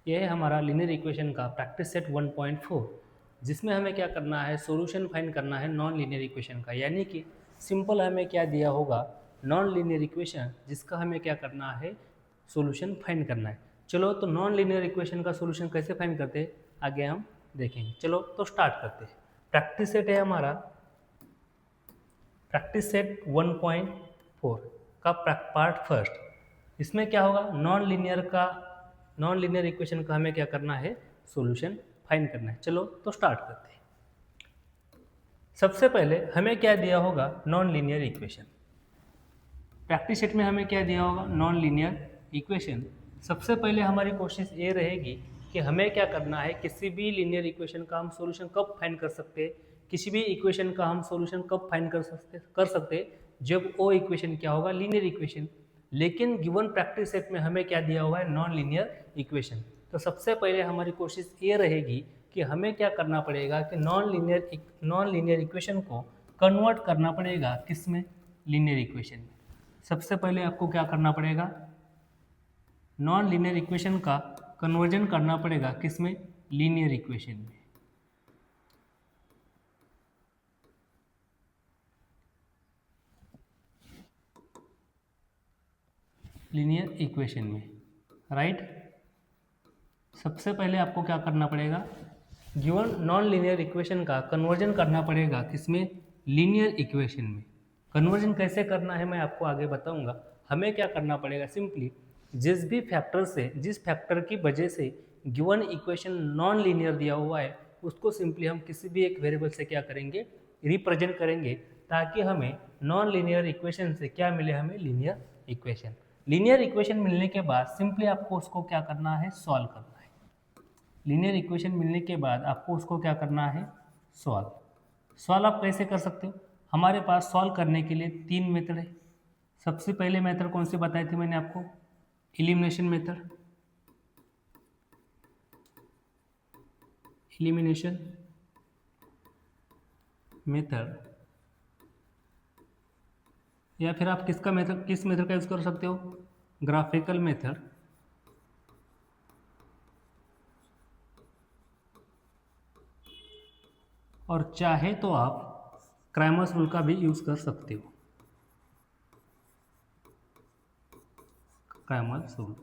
ये है हमारा लीनियर इक्वेशन का प्रैक्टिस सेट 1.4, जिसमें हमें क्या करना है, सॉल्यूशन फाइंड करना है नॉन लीनियर इक्वेशन का। यानी कि सिंपल हमें क्या दिया होगा, नॉन लीनियर इक्वेशन, जिसका हमें क्या करना है, सॉल्यूशन फाइंड करना है। चलो तो नॉन लीनियर इक्वेशन का सॉल्यूशन कैसे फाइंड करते हैं आगे हम देखेंगे। चलो तो स्टार्ट करते हैं। प्रैक्टिस सेट है हमारा, प्रैक्टिस सेट 1.4 का पार्ट फर्स्ट। इसमें क्या होगा, नॉन लीनियर इक्वेशन का हमें क्या करना है, सॉल्यूशन फाइंड करना है। चलो तो स्टार्ट करते हैं। सबसे पहले हमें क्या दिया होगा, non linear equation. Practice set में हमें क्या दिया होगा, नॉन लीनियर इक्वेशन। सबसे पहले हमारी कोशिश ये रहेगी कि हमें क्या करना है, किसी भी लीनियर इक्वेशन का हम सॉल्यूशन कब फाइंड कर सकते हैं, किसी भी इक्वेशन का हम सॉल्यूशन कब फाइंड कर सकते हैं जब वो इक्वेशन क्या होगा, लीनियर इक्वेशन। लेकिन गिवन प्रैक्टिस सेट में हमें क्या दिया हुआ है, नॉन लीनियर इक्वेशन। तो सबसे पहले हमारी कोशिश ये रहेगी कि हमें क्या करना पड़ेगा कि नॉन लीनियर इक्वेशन को कन्वर्ट करना पड़ेगा किसमें, लीनियर इक्वेशन में। सबसे पहले आपको क्या करना पड़ेगा, नॉन लीनियर इक्वेशन का कन्वर्जन करना पड़ेगा किसमें, लीनियर इक्वेशन में। लीनियर इक्वेशन में, राइट। सबसे पहले आपको क्या करना पड़ेगा, गिवन नॉन लीनियर इक्वेशन का कन्वर्जन करना पड़ेगा किसमें, लीनियर इक्वेशन में। कन्वर्जन कैसे करना है मैं आपको आगे बताऊंगा। हमें क्या करना पड़ेगा, सिंपली जिस फैक्टर की वजह से गिवन इक्वेशन नॉन लीनियर दिया हुआ है, उसको सिंपली हम किसी भी एक वेरिएबल से क्या करेंगे, रिप्रेजेंट करेंगे, ताकि हमें नॉन लीनियर इक्वेशन से क्या मिले, हमें लीनियर इक्वेशन। लीनियर इक्वेशन मिलने के बाद सिंपली आपको उसको क्या करना है, सॉल्व करना है। लीनियर इक्वेशन मिलने के बाद आपको उसको क्या करना है, सॉल्व आप कैसे कर सकते हो, हमारे पास सॉल्व करने के लिए तीन मेथड है। सबसे पहले मेथड कौन से बताए थे मैंने आपको, एलिमिनेशन मेथड, एलिमिनेशन मेथड, या फिर आप किस मेथड का यूज कर सकते हो, ग्राफिकल मेथड, और चाहे तो आप क्रैमर्स रूल का भी यूज कर सकते हो, क्रैमर्स रूल।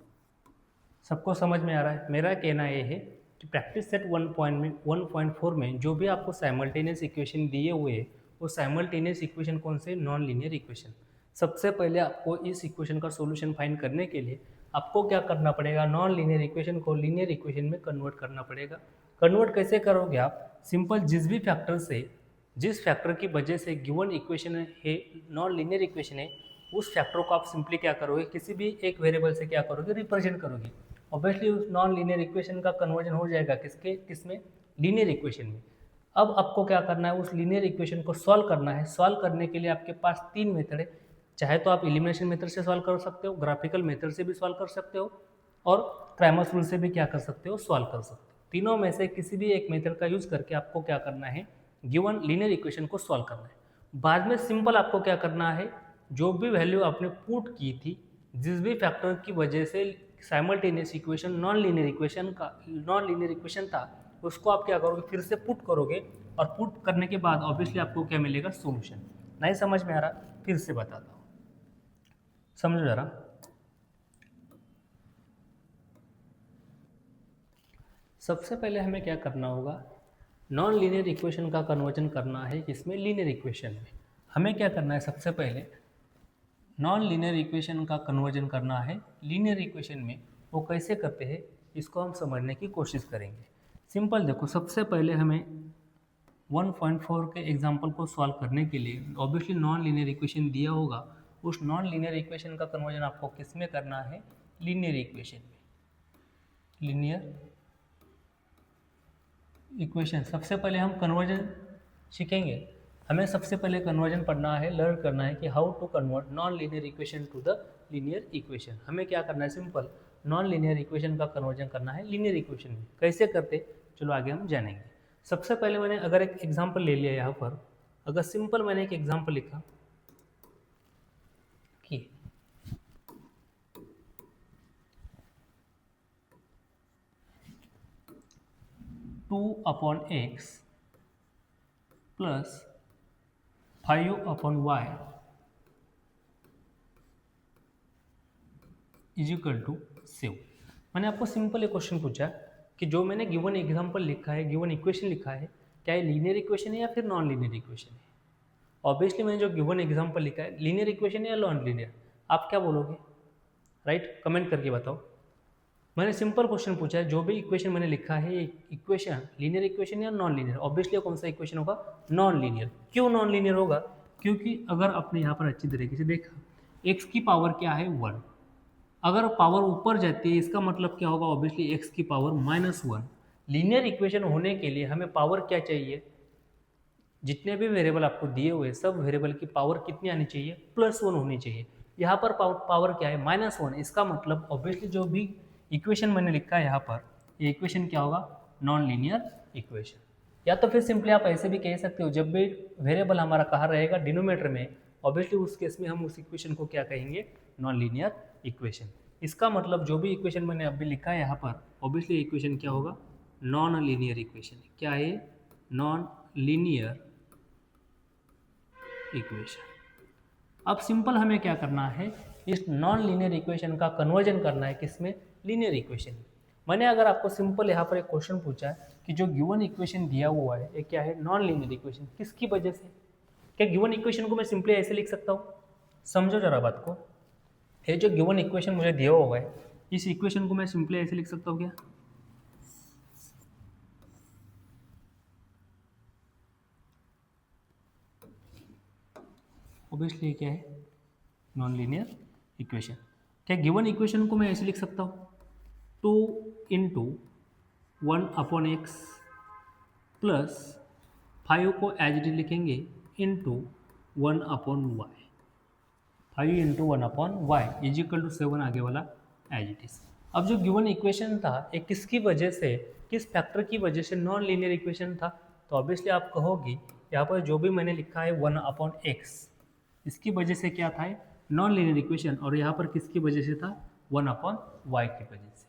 सबको समझ में आ रहा है। मेरा कहना ये है कि प्रैक्टिस सेट 1.4 में जो भी आपको साइमल्टेनियस इक्वेशन दिए हुए हैं, वो साइमल्टेनियस इक्वेशन कौन से, नॉन लीनियर इक्वेशन। सबसे पहले आपको इस इक्वेशन का सॉल्यूशन फाइंड करने के लिए आपको क्या करना पड़ेगा, नॉन लीनियर इक्वेशन को लीनियर इक्वेशन में कन्वर्ट करना पड़ेगा। कन्वर्ट कैसे करोगे आप, सिंपल जिस फैक्टर की वजह से गिवन इक्वेशन है, नॉन लीनियर इक्वेशन है, उस फैक्टर को आप सिंपली क्या करोगे, किसी भी एक वेरिएबल से क्या करोगे, रिप्रेजेंट करोगे। ऑब्वियसली उस नॉन लीनियर इक्वेशन का कन्वर्जन हो जाएगा किसमें, लीनियर इक्वेशन में। अब आपको क्या करना है, उस लीनियर इक्वेशन को सॉल्व करना है। सॉल्व करने के लिए आपके पास तीन मेथड है। चाहे तो आप एलिमिनेशन मेथड से सॉल्व कर सकते हो, ग्राफिकल मेथड से भी सॉल्व कर सकते हो, और क्रैमर्स रूल से भी क्या कर सकते हो, सॉल्व कर सकते हो। तीनों में से किसी भी एक मेथड का यूज करके आपको क्या करना है, गिवन लीनियर इक्वेशन को सॉल्व करना है। बाद में सिंपल आपको क्या करना है, जो भी वैल्यू आपने पुट की थी, जिस भी फैक्टर की वजह से simultaneous equation non linear equation था, उसको आप क्या करोगे, फिर से पुट करोगे, और पुट करने के बाद ऑब्वियसली आपको क्या मिलेगा, सॉल्यूशन। नहीं समझ में आ रहा, फिर से बताता हूँ, समझो जरा। सबसे पहले हमें क्या करना होगा, नॉन लीनियर इक्वेशन का कन्वर्जन करना है किसमें, लीनियर इक्वेशन में। हमें क्या करना है, सबसे पहले नॉन लीनियर इक्वेशन का कन्वर्जन करना है लीनियर इक्वेशन में। वो कैसे करते हैं, इसको हम समझने की कोशिश करेंगे। सिंपल देखो, सबसे पहले हमें 1.4 के एग्जाम्पल को सॉल्व करने के लिए ऑब्वियसली नॉन लीनियर इक्वेशन दिया होगा। उस नॉन लीनियर इक्वेशन का कन्वर्जन आपको किस में करना है, लीनियर इक्वेशन में। लीनियर इक्वेशन, सबसे पहले हम कन्वर्जन सीखेंगे। हमें सबसे पहले कन्वर्जन पढ़ना है, लर्न करना है कि how to convert non linear equation to the linear equation. हमें क्या करना है, सिंपल नॉन लीनियर इक्वेशन का कन्वर्जन करना है लीनियर इक्वेशन में। कैसे करते, चलो आगे हम जानेंगे। सबसे पहले मैंने अगर एक एग्जाम्पल ले लिया यहाँ पर, अगर सिंपल मैंने एक एग्जाम्पल लिखा कि 2/x plus 5/y is equal to 7। मैंने आपको सिंपल एक क्वेश्चन पूछा कि जो मैंने गिवन एग्जांपल लिखा है, गिवन इक्वेशन लिखा है, क्या ये लीनियर इक्वेशन है या फिर नॉन लीनियर इक्वेशन है। ऑब्वियसली मैंने जो गिवन एग्जांपल लिखा है लीनियर इक्वेशन है या नॉन लीनियर, आप क्या बोलोगे? राइट, कमेंट करके बताओ। मैंने सिंपल क्वेश्चन पूछा है, जो भी इक्वेशन मैंने लिखा है ये इक्वेशन लीनियर इक्वेशन या नॉन लीनियर। ऑब्वियसली कौन सा इक्वेशन होगा? Non linear. क्यों नॉन लीनियर होगा? क्योंकि अगर आपने यहाँ पर अच्छी तरीके से देखा, x की पावर क्या है? 1। अगर पावर ऊपर जाती है इसका मतलब क्या होगा? ऑब्वियसली x की पावर -1। लीनियर इक्वेशन होने के लिए हमें पावर क्या चाहिए? जितने भी वेरिएबल आपको दिए हुए सब वेरिएबल की पावर कितनी आनी चाहिए? +1 होनी चाहिए। यहाँ पर पावर क्या है? -1। इसका मतलब ऑब्वियसली जो भी इक्वेशन मैंने लिखा है यहाँ पर, ये इक्वेशन क्या होगा? Non linear equation. या तो फिर सिंपली आप ऐसे भी कह सकते हो, जब भी वेरिएबल हमारा कहाँ रहेगा? डिनोमिनेटर में, ऑब्वियसली उस केस में हम उस इक्वेशन को क्या कहेंगे? Non linear equation. इसका मतलब जो भी इक्वेशन मैंने अभी लिखा है यहाँ पर, ऑब्वियसली इक्वेशन क्या होगा? Non linear equation. क्या है? Non linear equation. अब सिंपल हमें क्या करना है? इस नॉन लीनियर इक्वेशन का कन्वर्जन करना है किसमें? Linear equation. मैंने अगर आपको सिंपल यहाँ पर एक क्वेश्चन पूछा है कि जो गिवन इक्वेशन दिया हुआ है ये क्या है? Non linear equation. किसकी वजह से? क्या गिवन इक्वेशन को मैं सिंपली ऐसे लिख सकता हूँ? समझो जरा बात को। ये जो गिवन इक्वेशन मुझे दिया हुआ है, इस इक्वेशन को मैं सिंपली ऐसे लिख सकता हूँ क्या? ऑब्वियसली क्या है? Non linear equation. क्या गिवन इक्वेशन को मैं ऐसे लिख सकता हूँ? 2 × 1/x प्लस 5 को एज इट इज लिखेंगे into 1/y। 5 × 1/y is equal to 7 आगे वाला एज इट इज। अब जो गिवन इक्वेशन था ये किसकी वजह से, किस फैक्टर की वजह से नॉन लीनियर इक्वेशन था? तो ऑब्वियसली आप कहोगे यहाँ पर जो भी मैंने लिखा है 1/x, इसकी वजह से क्या था? Non linear equation. और यहाँ पर किसकी वजह से था? 1/y की वजह से।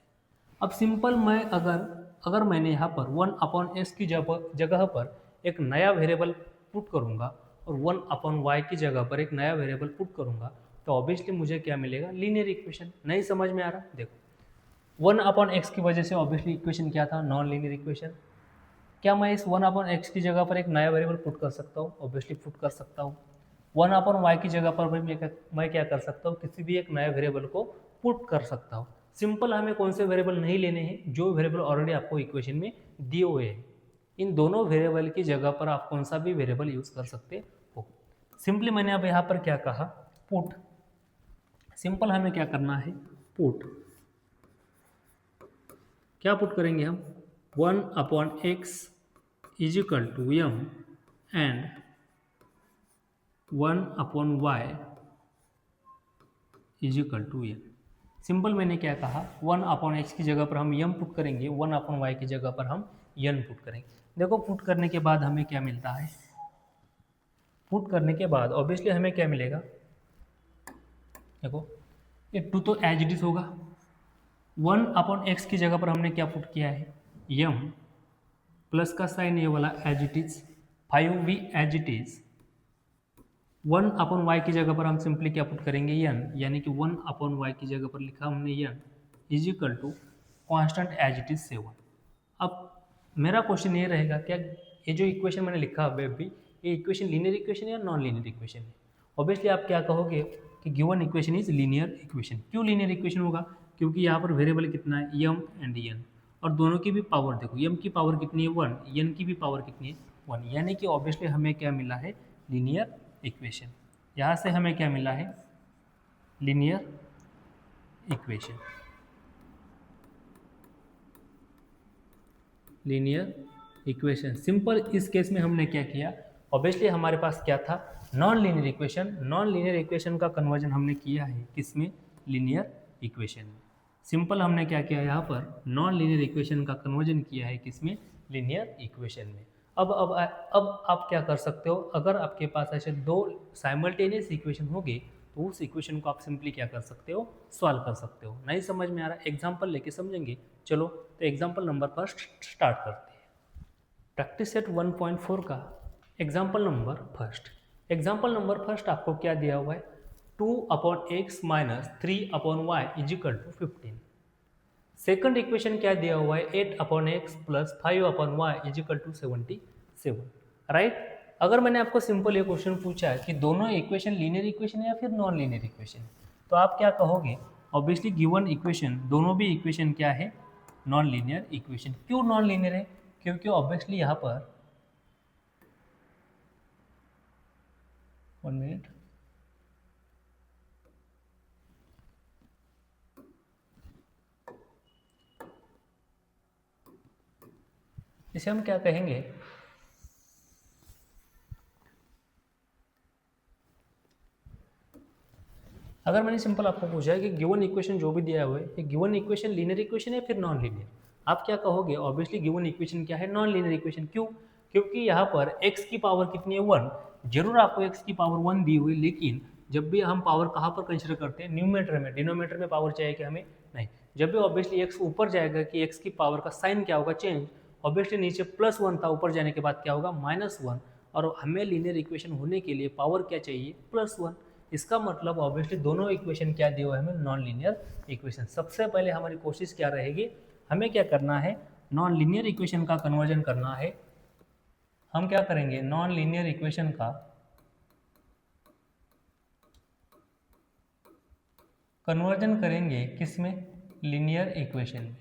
अब सिंपल मैं अगर मैंने यहाँ पर 1/x की जगह पर एक नया वेरिएबल पुट करूँगा और 1/y की जगह पर एक नया वेरिएबल पुट करूँगा तो ऑब्वियसली मुझे क्या मिलेगा? Linear equation. नहीं समझ में आ रहा? देखो 1/x की वजह से ऑब्वियसली इक्वेशन क्या था? Non linear equation. क्या मैं इस 1/x की जगह पर एक नया वेरिएबल पुट कर सकता हूँ? ऑब्वियसली पुट कर सकता हूँ। 1/y की जगह पर भी मैं क्या कर सकता हूँ? किसी भी एक नए वेरिएबल को पुट कर सकता हूँ। सिंपल हमें कौन से वेरिएबल नहीं लेने हैं? जो वेरिएबल ऑलरेडी आपको इक्वेशन में दिए हुए हैं। इन दोनों वेरिएबल की जगह पर आप कौन सा भी वेरिएबल यूज़ कर सकते हो। सिंपली मैंने अब यहाँ पर क्या कहा? पुट। सिंपल हमें क्या करना है? पुट। क्या पुट करेंगे हम? 1/x is equal to m and 1/y is equal to n। Simple मैंने क्या कहा? 1/x की जगह पर हम m पुट करेंगे, 1/y की जगह पर हम n पुट करेंगे। देखो पुट करने के बाद हमें क्या मिलता है? पुट करने के बाद ऑब्वियसली हमें क्या मिलेगा? देखो ये 2 तो एज इट इज होगा। 1/x की जगह पर हमने क्या पुट किया है? m प्लस का साइन ये वाला एज इट इज, 5 भी एज इट इज। 1/y की जगह पर हम सिंपली क्या पुट करेंगे? n, यानी कि 1/y की जगह पर लिखा हमने n is equal to constant as it is 7। अब मेरा क्वेश्चन ये रहेगा, क्या ये जो इक्वेशन मैंने लिखा अभी ये इक्वेशन लीनियर इक्वेशन है या नॉन लीनियर इक्वेशन है? ऑब्वियसली आप क्या कहोगे कि given equation is linear equation. क्यों लीनियर इक्वेशन होगा? क्योंकि यहाँ पर वेरिएबल कितना है? m एंड n, और दोनों की भी पावर देखो, m की पावर कितनी है? 1, n की भी पावर कितनी है? 1, यानी कि ऑब्वियसली हमें क्या मिला है? Linear equation. यहाँ से हमें क्या मिला है? Linear equation. Linear equation simple. इस केस में हमने क्या किया? ऑब्वियसली हमारे पास क्या था? Non linear equation. Non linear equation का कन्वर्जन हमने किया है किसमें? लीनियर इक्वेशन में। सिंपल हमने क्या किया यहाँ पर? नॉन लीनियर इक्वेशन का कन्वर्जन किया है किसमें? लीनियर इक्वेशन में। अब आप क्या कर सकते हो? अगर आपके पास ऐसे दो साइमल्टेनियस इक्वेशन होंगे तो उस इक्वेशन को आप सिंपली क्या कर सकते हो? सॉल्व कर सकते हो। नहीं समझ में आ रहा? एग्जाम्पल लेके समझेंगे। चलो तो एग्जाम्पल नंबर फर्स्ट स्टार्ट करते हैं। प्रैक्टिस सेट 1.4 का एग्जाम्पल नंबर फर्स्ट आपको क्या दिया हुआ है, 2/x minus 3/y is equal to 15। Second equation क्या दिया हुआ है, 8/x plus 5/y equal to 77, right. अगर मैंने आपको सिंपल ये क्वेश्चन पूछा है कि दोनों इक्वेशन लीनियर इक्वेशन है या फिर नॉन लीनियर इक्वेशन, तो आप क्या कहोगे, ऑब्वियसली गिवन इक्वेशन, दोनों भी इक्वेशन क्या है, नॉन लीनियर इक्वेशन। क्यों नॉन लीनियर है, क्योंकि ऑब्वियसली यहाँ पर 1 मिनट, इसे हम क्या कहेंगे, अगर मैंने सिंपल आपको पूछा है कि गिवन इक्वेशन जो भी दिया हुआ है, ये गिवन इक्वेशन लीनियर इक्वेशन है फिर नॉन लीनियर, आप क्या कहोगे, ऑब्वियसली गिवन इक्वेशन क्या है, नॉन लीनियर इक्वेशन। क्यों, क्योंकि यहाँ पर x की पावर कितनी है, 1। जरूर आपको x की पावर 1 दी हुई, लेकिन जब भी हम पावर कहाँ पर कंसिडर करते हैं, न्यूमरेटर में, डिनोमिनेटर में पावर चाहिए कि हमें नहीं। जब भी ऑब्वियसली x ऊपर जाएगा कि x की पावर का साइन क्या होगा, चेंज। ऑब्वियसली नीचे +1 था, ऊपर जाने के बाद क्या होगा, -1, और हमें लीनियर इक्वेशन होने के लिए पावर क्या चाहिए, +1। इसका मतलब ऑब्वियसली दोनों इक्वेशन क्या दिए हुए हैं, हमें नॉन लीनियर इक्वेशन। सबसे पहले हमारी कोशिश क्या रहेगी, हमें क्या करना है, नॉन लीनियर इक्वेशन का कन्वर्जन करना है। हम क्या करेंगे, नॉन लीनियर इक्वेशन का कन्वर्जन करेंगे किसमें, लीनियर इक्वेशन में।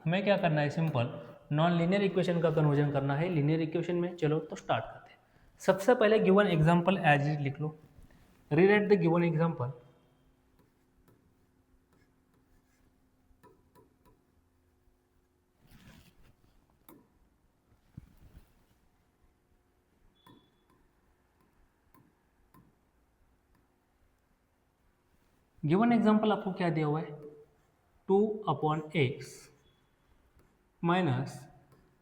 हमें क्या करना है, सिंपल नॉन लीनियर इक्वेशन का कन्वर्जन करना है लीनियर इक्वेशन में। चलो तो स्टार्ट करते हैं। सबसे पहले गिवन एग्जांपल एज इट लिख लो, rewrite the given example. Given example आपको क्या दिया हुआ है, 2/x minus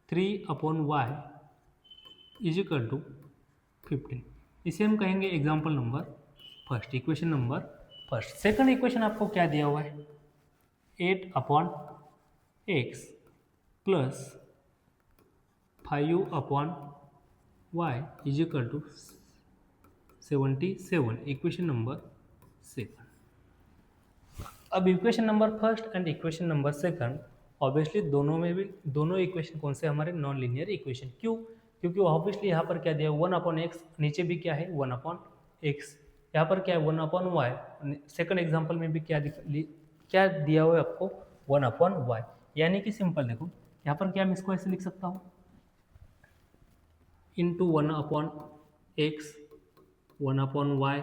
3/y is equal to 15। इसे हम कहेंगे example number first, equation number first. Second equation आपको क्या दिया हुआ है, 8/x plus 5/y equal to 77, equation number second. अब equation number first and equation number second, obviously दोनों इक्वेशन कौन से, हमारे नॉन लीनियर इक्वेशन। क्यों, क्योंकि ऑब्वियसली यहाँ पर क्या दिया है, 1/x, नीचे भी क्या है 1/x, यहाँ पर क्या है 1/y, सेकंड एग्जांपल में भी क्या दिया हुआ है आपको, 1/y। यानी कि सिंपल देखो, यहाँ पर क्या मैं इसको ऐसे लिख सकता हूँ, into 1/x 1/y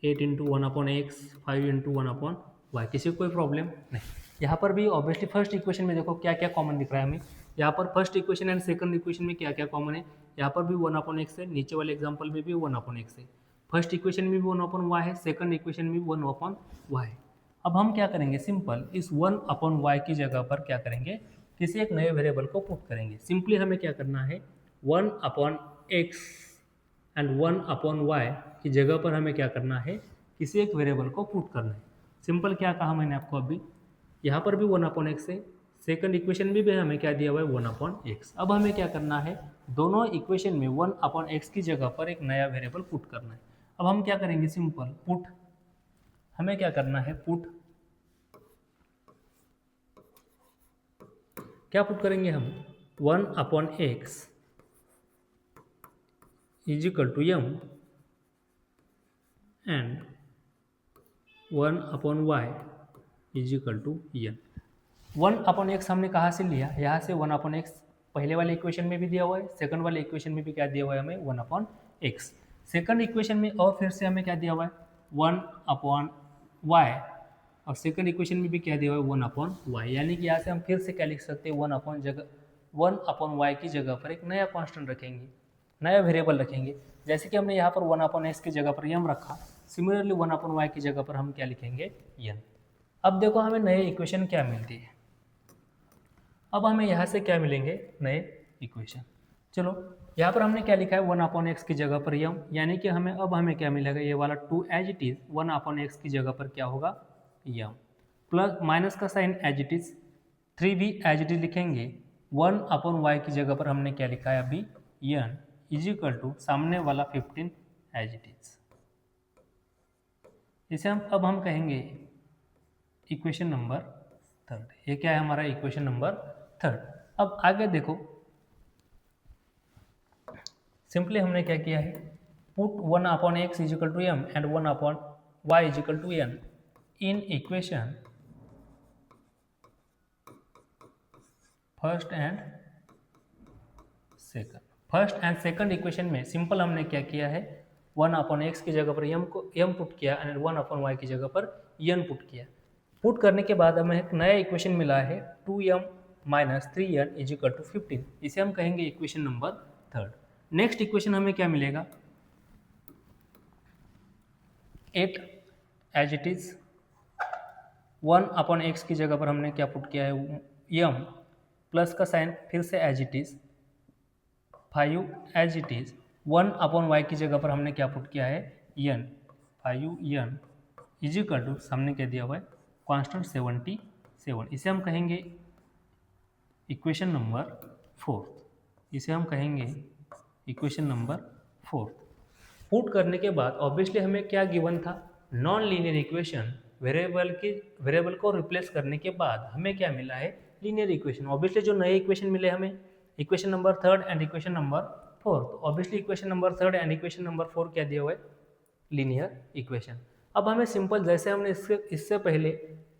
8 into 1/x 5 into 1/y। किसी को कोई प्रॉब्लम नहीं। यहाँ पर भी ऑब्वियसली फर्स्ट इक्वेशन में देखो क्या क्या कॉमन दिख रहा है हमें, यहाँ पर first equation and second equation में क्या क्या कॉमन है, यहाँ पर भी 1/x है, नीचे वाले एग्जांपल में भी 1/x है, फर्स्ट इक्वेशन में भी 1/y है, सेकंड इक्वेशन में भी 1/y है। अब हम क्या करेंगे, सिंपल इस 1/y की जगह पर क्या करेंगे, किसी एक नए वेरिएबल को पुट करेंगे। सिंपली हमें क्या करना है, 1/x एंड 1/y की जगह पर हमें क्या करना है, किसी एक वेरिएबल को पुट करना है। सिंपल क्या कहा मैंने आपको अभी, यहाँ पर भी 1/x है, सेकंड इक्वेशन में भी हमें क्या दिया हुआ है 1/x। अब हमें क्या करना है, दोनों इक्वेशन में 1/x की जगह पर एक नया वेरिएबल पुट करना है। अब हम क्या करेंगे, सिंपल पुट, हमें क्या करना है, पुट, क्या पुट करेंगे हम, 1/x is equal to m and 1/y is equal to n। 1/x हमने कहाँ से लिया, यहाँ से 1/x पहले वाले इक्वेशन में भी दिया हुआ है, सेकंड वाले इक्वेशन में भी क्या दिया हुआ है हमें 1/x। सेकंड इक्वेशन में और फिर से हमें क्या दिया हुआ है 1/y, और सेकंड इक्वेशन में भी क्या दिया हुआ है 1/y। यानी कि यहाँ से हम फिर से क्या लिख सकते हैं, 1/y की जगह पर एक नया कॉन्स्टेंट रखेंगे, नया वेरिएबल रखेंगे। जैसे कि हमने यहाँ पर 1/x की जगह पर m रखा, सिमिलरली 1/y की जगह पर हम क्या लिखेंगे n। अब देखो हमें नए इक्वेशन क्या मिलती है, अब हमें यहाँ से क्या मिलेंगे, नए इक्वेशन। चलो यहाँ पर हमने क्या लिखा है 1/x की जगह पर m, यानी कि हमें क्या मिलेगा, ये वाला 2 एज इट इज 1/x की जगह पर क्या होगा m, प्लस माइनस का साइन एज इट इज, 3 भी एज इट इज लिखेंगे, 1/y की जगह पर हमने क्या लिखा है अभी, n इज इक्वल टू सामने वाला 15 एज इट इज। इसे हम कहेंगे इक्वेशन नंबर थर्ड। ये क्या है हमारा इक्वेशन नंबर थर्ड। अब आगे देखो, सिंपली हमने क्या किया है, put 1/x is equal to m and 1/y is equal to n in equation first and second. First and second equation में सिंपल हमने क्या किया है, 1/x की जगह पर m पुट किया एंड 1/y की जगह पर n पुट किया। पुट करने के बाद हमें एक नया इक्वेशन मिला है 2m minus 3n is equal to 15। इसे हम कहेंगे equation number third. Next equation हमें क्या मिलेगा, 8 एज इट इज। 1/x की जगह पर हमने क्या पुट किया है, m प्लस का साइन फिर से as it is, 5 as it is. 1/y की जगह पर हमने क्या पुट किया है, n 5n is equal to सामने क्या दिया हुआ है कांस्टेंट 77। इसे हम कहेंगे इक्वेशन नंबर फोर्थ। इसे हम कहेंगे इक्वेशन नंबर फोर्थ। पुट करने के बाद ऑब्वियसली हमें क्या गिवन था, नॉन लीनियर इक्वेशन। वेरिएबल को रिप्लेस करने के बाद हमें क्या मिला है, लीनियर इक्वेशन। ऑब्वियसली जो नए इक्वेशन मिले हमें, equation number third and equation number fourth. Obviously equation number third and equation number four क्या दिया हुआ है, लीनियर इक्वेशन। अब हमें सिंपल, जैसे हमने इससे पहले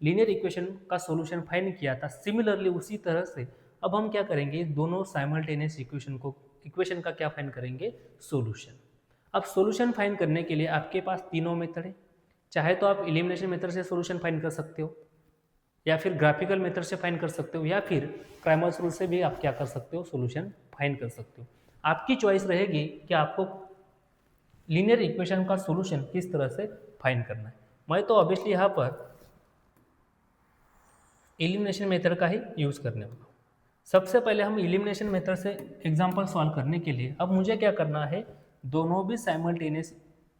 लीनियर इक्वेशन का सॉल्यूशन फाइंड किया था, सिमिलरली उसी तरह से अब हम क्या करेंगे, दोनों साइमल्टेनियस इक्वेशन का क्या फाइंड करेंगे, सॉल्यूशन। अब सॉल्यूशन फाइंड करने के लिए आपके पास तीनों मेथड है। चाहे तो आप एलिमिनेशन मेथड से सॉल्यूशन फाइंड कर सकते हो, या फिर ग्राफिकल मेथड से फाइंड कर सकते हो, या फिर क्राइमर्स रूल से भी आप क्या कर सकते हो, सॉल्यूशन फाइंड कर सकते हो। आपकी चॉइस रहेगी कि आपको लीनियर इक्वेशन का सॉल्यूशन किस तरह से फाइंड करना है। मैं तो ऑब्वियसली यहाँ पर एलिमिनेशन मेथड का ही यूज़ करने वाला हूँ। सबसे पहले हम एलिमिनेशन मेथड से एग्जांपल सॉल्व करने के लिए अब मुझे क्या करना है, दोनों भी साइमल्टेनियस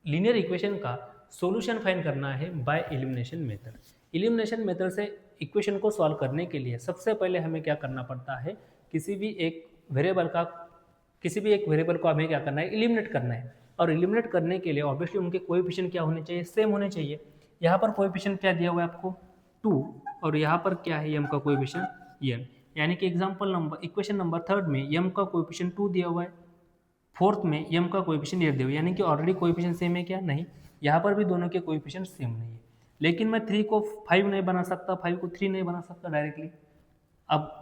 लीनियर इक्वेशन का सॉल्यूशन फाइंड करना है by elimination method. Elimination method से इक्वेशन को सॉल्व करने के लिए सबसे पहले हमें क्या करना पड़ता है, किसी भी एक वेरिएबल को हमें क्या करना है, एलिमिनेट करना है। और एलिमिनेट करने के लिए ऑब्वियसली उनके कोएफिशिएंट क्या होने चाहिए, सेम होने चाहिए। यहाँ पर कोएफिशिएंट क्या दिया हुआ है आपको, 2, और यहाँ पर क्या है, m का कोएफिशिएंट n। यानी कि इक्वेशन नंबर थर्ड में m का कोएफिशिएंट 2 दिया हुआ है, फोर्थ में m का कोएफिशिएंट 8 दिया हुआ है, यानी कि ऑलरेडी कोएफिशिएंट सेम है क्या, नहीं। यहाँ पर भी दोनों के कोएफिशिएंट सेम नहीं है। लेकिन मैं 3 को 5 नहीं बना सकता, 5 को 3 नहीं बना सकता डायरेक्टली। अब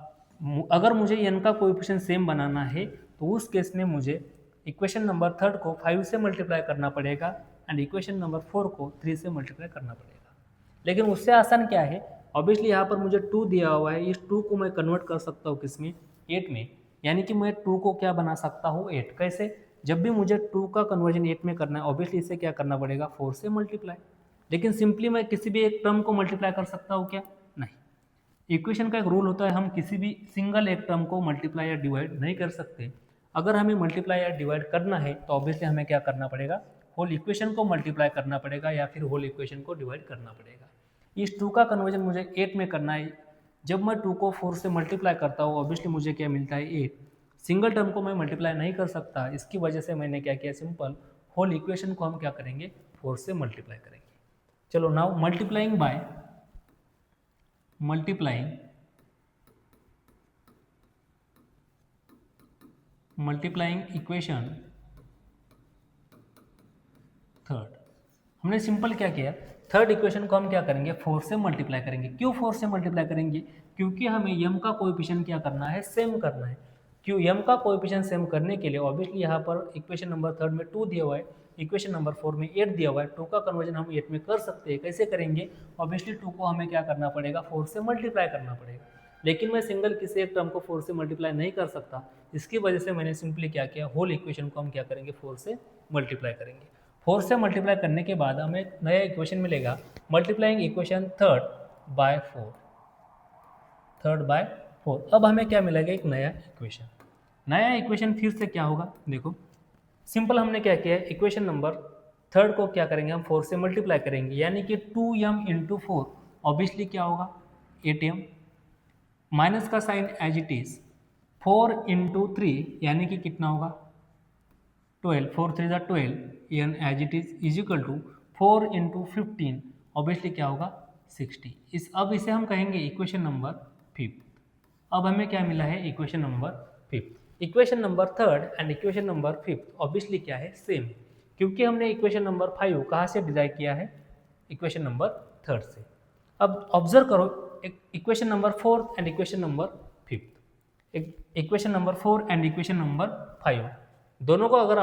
अगर मुझे n का कोएफिशिएंट सेम बनाना है तो उस केस में मुझे इक्वेशन नंबर थर्ड को 5 से मल्टीप्लाई करना पड़ेगा एंड इक्वेशन नंबर 4 को 3 से मल्टीप्लाई करना पड़ेगा। लेकिन उससे आसान क्या है, ऑब्वियसली यहाँ पर मुझे 2 दिया हुआ है, इस 2 को मैं कन्वर्ट कर सकता हूँ किसमें, 8 में। यानी कि मैं 2 को क्या बना सकता हूँ, 8। कैसे, जब भी मुझे 2 का कन्वर्जन 8 में करना है, ऑब्वियसली इसे क्या करना पड़ेगा, 4 से मल्टीप्लाई। लेकिन सिंपली मैं किसी भी एक टर्म को मल्टीप्लाई कर सकता हूँ क्या, नहीं। इक्वेशन का एक रूल होता है, हम किसी भी सिंगल एक टर्म को मल्टीप्लाई या डिवाइड नहीं कर सकते। अगर हमें मल्टीप्लाई या डिवाइड करना है तो ऑब्वियसली हमें क्या करना पड़ेगा, होल इक्वेशन को मल्टीप्लाई करना पड़ेगा या फिर होल इक्वेशन को डिवाइड करना पड़ेगा। इस 2 का कन्वर्जन मुझे 8 में करना है। जब मैं 2 को 4 से मल्टीप्लाई करता हूँ, ऑब्वियसली मुझे क्या मिलता है, 8। सिंगल टर्म को मैं मल्टीप्लाई नहीं कर सकता, इसकी वजह से मैंने क्या किया, सिंपल होल इक्वेशन को हम क्या करेंगे, 4 से मल्टीप्लाई करेंगे। चलो नाउ मल्टीप्लाइंग इक्वेशन थर्ड। हमने सिंपल क्या किया, थर्ड इक्वेशन को हम क्या करेंगे, 4 से मल्टीप्लाई करेंगे। क्यों 4 से मल्टीप्लाई करेंगे, क्योंकि हमें m का कोएफिशिएंट क्या करना है, सेम करना है। क्यों, m का कोएफिशिएंट सेम करने के लिए ऑब्वियसली यहाँ पर इक्वेशन नंबर थर्ड में 2 दिया हुआ है, इक्वेशन नंबर 4 में 8 दिया हुआ है। 2 का कन्वर्जन हम 8 में कर सकते हैं। कैसे करेंगे, ऑब्वियसली 2 को हमें क्या करना पड़ेगा, 4 से मल्टीप्लाई करना पड़ेगा। लेकिन मैं सिंगल किसी एक टर्म को 4 से मल्टीप्लाई नहीं कर सकता, इसकी वजह से मैंने सिंपली क्या किया, होल इक्वेशन को हम क्या करेंगे, 4 से मल्टीप्लाई करेंगे। 4 से मल्टीप्लाई करने के बाद हमें नया इक्वेशन मिलेगा, मल्टीप्लाइंग इक्वेशन थर्ड बाय 4। अब हमें क्या मिलेगा, एक नया इक्वेशन। नया इक्वेशन फिर से क्या होगा, देखो सिंपल हमने क्या किया है, इक्वेशन नंबर थर्ड को क्या करेंगे, हम 4 से मल्टीप्लाई करेंगे। यानी कि 2m इंटू 4 ऑब्वियसली क्या होगा, 8m। माइनस का sign as it is, 4 into 3 यानी कि कितना होगा 12, 4 3 12 n as it is equal to 4 into 15 obviously क्या होगा 60। अब इसे हम कहेंगे इक्वेशन नंबर 5। अब हमें क्या मिला है equation number 5। Equation number 3 and equation number 5 obviously क्या है सेम, क्योंकि हमने इक्वेशन नंबर 5 कहाँ से डिराइव किया है इक्वेशन नंबर 3 से। अब ऑब्जर्व करो equation number 4 and equation number 5, equation number 4 and equation number 5 दोनों को अगर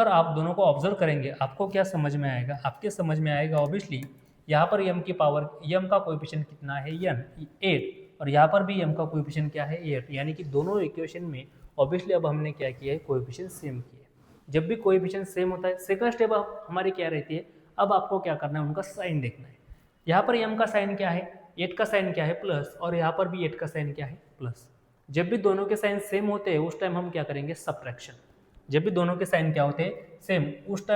आप दोनों को ऑब्जर्व करेंगे आपको क्या समझ में आएगा, आपके समझ में आएगा ऑब्वियसली यहाँ पर m की पावर m का कोएफिशिएंट कितना है n 8 और यहाँ पर भी m का कोएफिशिएंट क्या है 8, यानी कि दोनों इक्वेशन में ऑब्वियसली अब हमने क्या किया है कोएफिशिएंट सेम किया है। जब भी कोएफिशिएंट सेम होता है सेकंड स्टेप हमारी क्या रहती है, अब आपको क्या करना है उनका साइन देखना है। यहाँ पर m का साइन क्या है 8 का साइन क्या है प्लस, और यहाँ पर भी 8 का साइन क्या है प्लस। जब भी दोनों के साइन सेम होते हैं उस टाइम हम क्या करेंगे सब्ट्रैक्शन। जब भी दोनों के साइन क्या होते हैं सेम उस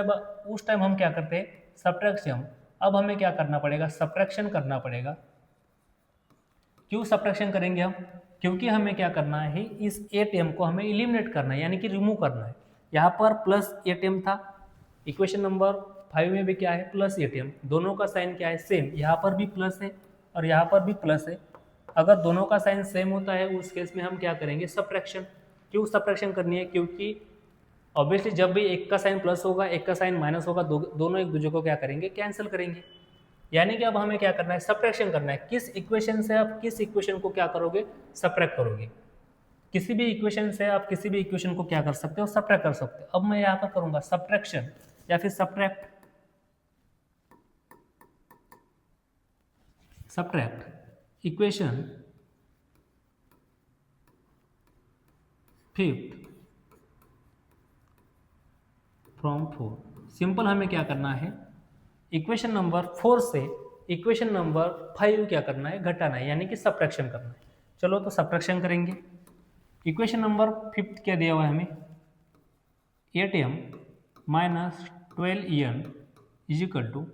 टाइम हम क्या करते हैं सब्ट्रैक्शन। अब हमें क्या करना पड़ेगा सब्ट्रैक्शन करना पड़ेगा। क्यों सब्ट्रैक्शन करेंगे हम, क्योंकि हमें क्या करना है इस 8m को हमें एलिमिनेट करना है यानी कि रिमूव करना है। यहाँ पर प्लस 8m था, इक्वेशन नंबर 5 में भी क्या है प्लस 8m, दोनों का साइन क्या है सेम, यहाँ पर भी प्लस है और यहाँ पर भी प्लस है। अगर दोनों का साइन सेम होता है उस केस में हम क्या करेंगे सब्ट्रैक्शन। क्यों सब्ट्रैक्शन करनी है, क्योंकि ऑब्वियसली जब भी एक का साइन प्लस होगा एक का साइन माइनस होगा दोनों एक दूसरे को क्या करेंगे कैंसिल करेंगे। यानी कि अब हमें क्या करना है सब्ट्रैक्शन करना है। किस इक्वेशन से आप किस इक्वेशन को क्या करोगे सब्ट्रैक्ट करोगे। किसी भी इक्वेशन से आप किसी भी इक्वेशन को क्या कर सकते हो सब्ट्रैक्ट कर सकते हो। अब मैं यहाँ पर करूंगा सब्ट्रैक्शन या फिर सब्ट्रैक्ट इक्वेशन 5 फ्रॉम 4। सिंपल हमें क्या करना है इक्वेशन नंबर 4 से इक्वेशन नंबर 5 क्या करना है घटाना है यानी कि सब्ट्रैक्शन करना है। चलो तो सब्ट्रैक्शन करेंगे। इक्वेशन नंबर 5 क्या दिया हुआ है हमें 8m minus 12en is equal to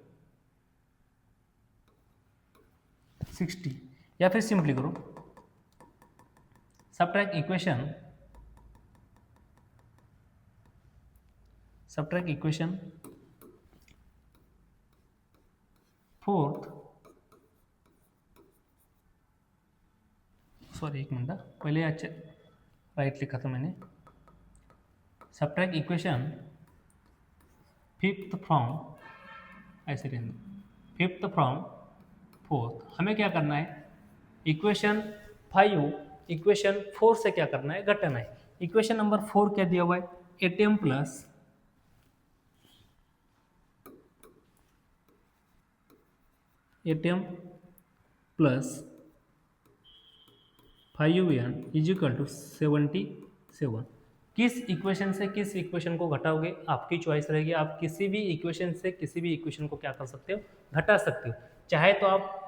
60, या फिर सिंपली करो सब्ट्रैक्ट इक्वेशन 4th सॉरी एक मिनट पहले अच्छा राइट लिखा था मैंने। सब्ट्रैक्ट इक्वेशन 5th फ्रॉम ऐसे रहने 5th फ्रॉम 4th। हमें क्या करना है इक्वेशन 5 इक्वेशन 4 से क्या करना है घटाना है। इक्वेशन नंबर 4 क्या दिया हुआ है 8m plus 8m plus 5n is equal to 77। किस इक्वेशन से किस इक्वेशन को घटाओगे आपकी चॉइस रहेगी। आप किसी भी इक्वेशन से किसी भी इक्वेशन को क्या कर सकते हो घटा सकते हो। चाहे तो आप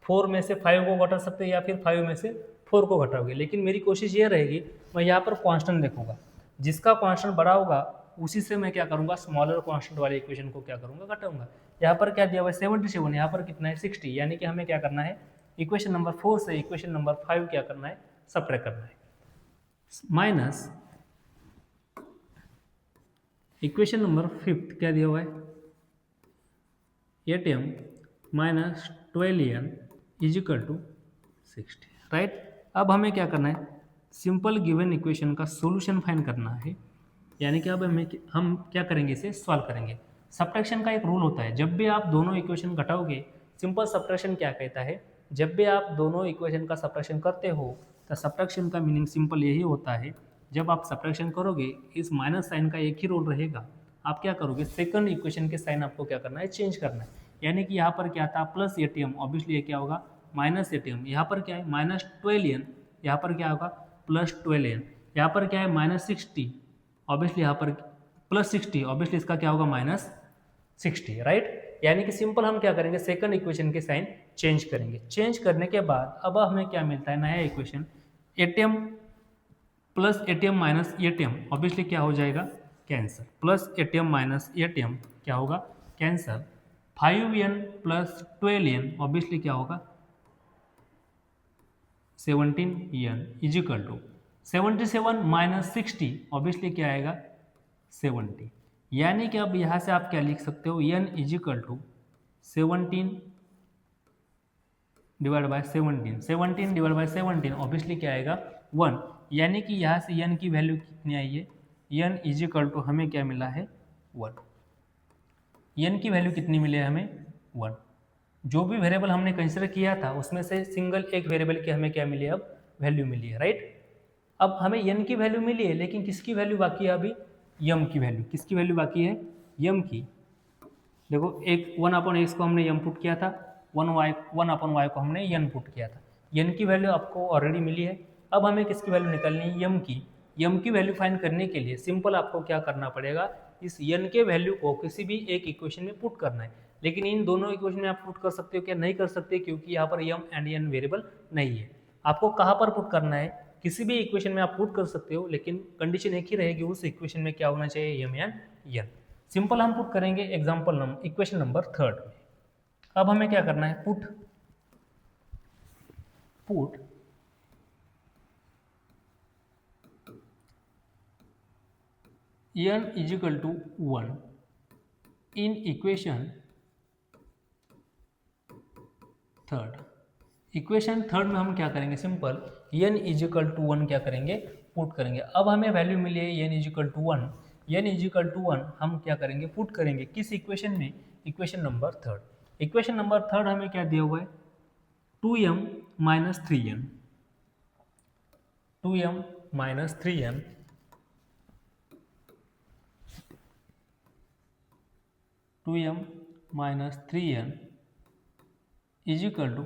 4 में से 5 को घटा सकते हो या फिर 5 में से 4 को घटाओगे, लेकिन मेरी कोशिश ये रहेगी मैं यहाँ पर कांस्टेंट देखूंगा, जिसका कांस्टेंट बड़ा होगा उसी से मैं क्या करूंगा स्मॉलर कांस्टेंट वाले इक्वेशन को क्या करूंगा घटाऊंगा। यहाँ पर क्या दिया हुआ है 77, यहाँ पर कितना है 60, यानी कि हमें क्या करना है इक्वेशन नंबर 4 से इक्वेशन नंबर 5 क्या करना है सब्ट्रैक्ट करना है। माइनस इक्वेशन नंबर 5 क्या दिया हुआ है 8m minus 12n is equal to 60, right. अब हमें क्या करना है सिंपल गिवन इक्वेशन का सॉल्यूशन फाइंड करना है, यानी कि अब हम क्या करेंगे इसे सॉल्व करेंगे। सब्ट्रैक्शन का एक रूल होता है, जब भी आप दोनों इक्वेशन घटाओगे सिंपल सब्ट्रैक्शन क्या कहता है जब भी आप दोनों इक्वेशन का सब्ट्रैक्शन करते हो तो सब्ट्रैक्शन का मीनिंग सिंपल यही होता है जब आप सब्ट्रैक्शन करोगे इस माइनस साइन का एक ही रूल रहेगा, आप क्या करोगे सेकंड इक्वेशन के साइन आपको क्या करना है चेंज करना है। यानी कि यहाँ पर क्या था प्लस 8m ऑब्वियसली ये क्या होगा माइनस 8m, यहाँ पर क्या है माइनस 12n, यहाँ पर क्या होगा प्लस 12n, यहाँ पर क्या है माइनस 60 ऑब्वियसली यहाँ पर प्लस 60 ऑब्वियसली इसका क्या होगा माइनस 60, राइट। यानी कि सिंपल हम क्या करेंगे सेकंड इक्वेशन के साइन चेंज करेंगे। चेंज करने के बाद अब हमें क्या मिलता है नया equation 8m plus 8m minus 8m obviously क्या हो जाएगा cancer, plus 8m minus 8m क्या होगा cancer, 5n plus 12n obviously क्या होगा 17n is equal to 77 minus 60 obviously क्या आएगा 70, यानी कि अब यहाँ से आप क्या लिख सकते हो n is equal to 17 divide by 17 divide by 17 obviously क्या आएगा 1, यानी कि यहाँ से n की वैल्यू कितनी आई है, n इज इक्वल टू हमें क्या मिला है 1, n की वैल्यू कितनी मिली है हमें 1। जो भी वेरिएबल हमने कंसिडर किया था उसमें से सिंगल एक वेरिएबल की हमें क्या मिली है अब वैल्यू मिली है, राइट। अब हमें n की वैल्यू मिली है, लेकिन किसकी वैल्यू बाकी है अभी, m की वैल्यू। किसकी वैल्यू बाकी है, m की। देखो एक 1/x को हमने m पुट किया था, 1/y को हमने n पुट किया था, n की वैल्यू आपको ऑलरेडी मिली है। अब हमें किसकी वैल्यू निकालनी है, m की। m की वैल्यू फाइंड करने के लिए सिंपल आपको क्या करना पड़ेगा, इस n के वैल्यू को किसी भी एक इक्वेशन में पुट करना है। लेकिन इन दोनों इक्वेशन में आप पुट कर सकते हो क्या, नहीं कर सकते, क्योंकि यहाँ पर m एंड n वेरिएबल नहीं है। आपको कहाँ पर पुट करना है, किसी भी इक्वेशन में आप पुट कर सकते हो, लेकिन कंडीशन एक ही रहेगी, उस इक्वेशन में क्या होना चाहिए, m एंड n। सिंपल हम पुट करेंगे एग्जाम्पल इक्वेशन नंबर 3 में। अब हमें क्या करना है, put n is equal to 1 in equation third में हम क्या करेंगे, simple n is equal to 1 क्या करेंगे, पुट करेंगे। अब हमें वैल्यू मिली है n is equal to 1, n is equal to 1 हम क्या करेंगे, पुट करेंगे किस इक्वेशन में, इक्वेशन नंबर 3। इक्वेशन नंबर 3 हमें क्या दिया हुआ है, 2m minus 3n, 2m minus 3n is equal to,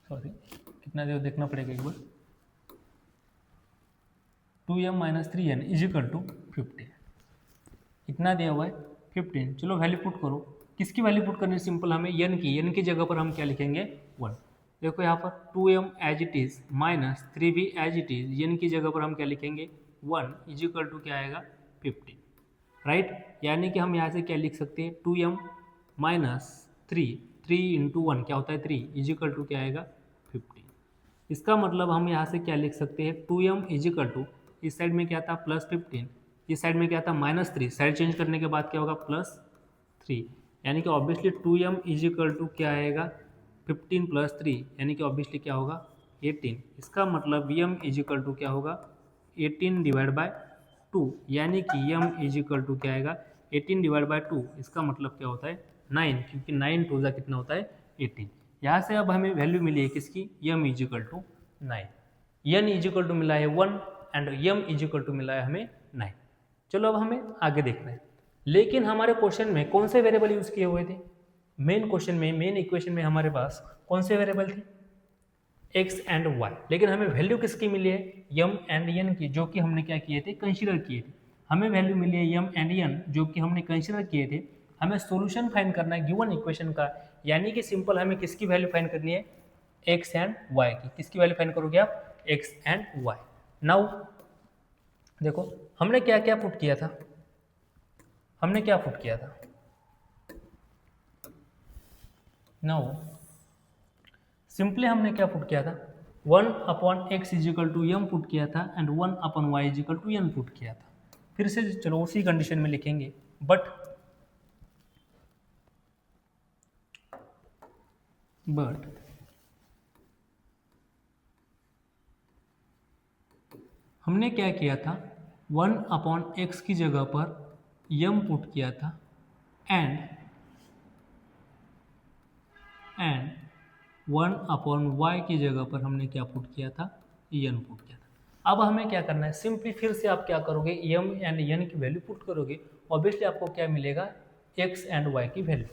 sorry कितना देर देखना पड़ेगा एक बार, 2m minus 3n is equal to 15। कितना दिया हुआ है 15। चलो वैल्यू पुट करो, किसकी वैल्यू पुट करनी है, सिंपल हमें n की जगह पर हम क्या लिखेंगे 1। देखो यहाँ पर 2m as it is minus 3b as it is, n की जगह पर हम क्या लिखेंगे 1 इज इक्वल टू क्या आएगा 15, राइट। यानी कि हम यहाँ से क्या लिख सकते हैं, 2m माइनस 3 इंटू 1 क्या होता है 3 इज इक्वल टू क्या आएगा 15। इसका मतलब हम यहाँ से क्या लिख सकते हैं, 2m इज इक्वल टू, इस साइड में क्या था प्लस 15, इस साइड में क्या था माइनस 3, साइड चेंज करने के बाद क्या होगा प्लस 3, यानी कि obviously 2m is equal to क्या आएगा 15 प्लस 3, यानी कि ऑब्वियसली क्या होगा 18। इसका मतलब m इज इक्वल टू क्या होगा 18 डिवाइड बाय 2, यानी कि m इज इक्वल टू क्या आएगा 18 डिवाइड बाय 2, इसका मतलब क्या होता है 9, क्योंकि 9 टू ज़ा कितना होता है 18। यहाँ से अब हमें वैल्यू मिली है किसकी, m is equal to 9, n is equal to मिला है 1 and m is equal to मिला है हमें 9। चलो अब हमें आगे देखना है, लेकिन हमारे क्वेश्चन में कौन से वेरिएबल यूज़ किए हुए थे, मेन क्वेश्चन में मेन इक्वेशन में हमारे पास कौन से वेरिएबल थे, x एंड y, लेकिन हमें वैल्यू किसकी मिली है m एंड n की, जो कि हमने क्या किए थे कंसीडर किए थे। हमें वैल्यू मिली है m एंड n जो कि हमने कंसीडर किए थे। हमें सॉल्यूशन फाइंड करना है गिवन इक्वेशन का, यानी कि सिंपल हमें किसकी वैल्यू फाइंड करनी है x एंड y की। किसकी वैल्यू फाइंड करोगे आप, x एंड y। नाउ देखो हमने क्या क्या पुट किया था, हमने क्या पुट किया था, नाउ सिंपली हमने क्या पुट किया था 1/x is equal to m put किया था and 1/y is equal to n put किया था। फिर से चलो उसी कंडीशन में लिखेंगे, बट हमने क्या किया था 1/x की जगह पर m पुट किया था एंड 1/y की जगह पर हमने क्या पुट किया था n पुट किया था। अब हमें क्या करना है, सिंपली फिर से आप क्या करोगे m एंड n की वैल्यू पुट करोगे, ऑब्वियसली आपको क्या मिलेगा x एंड y की वैल्यू।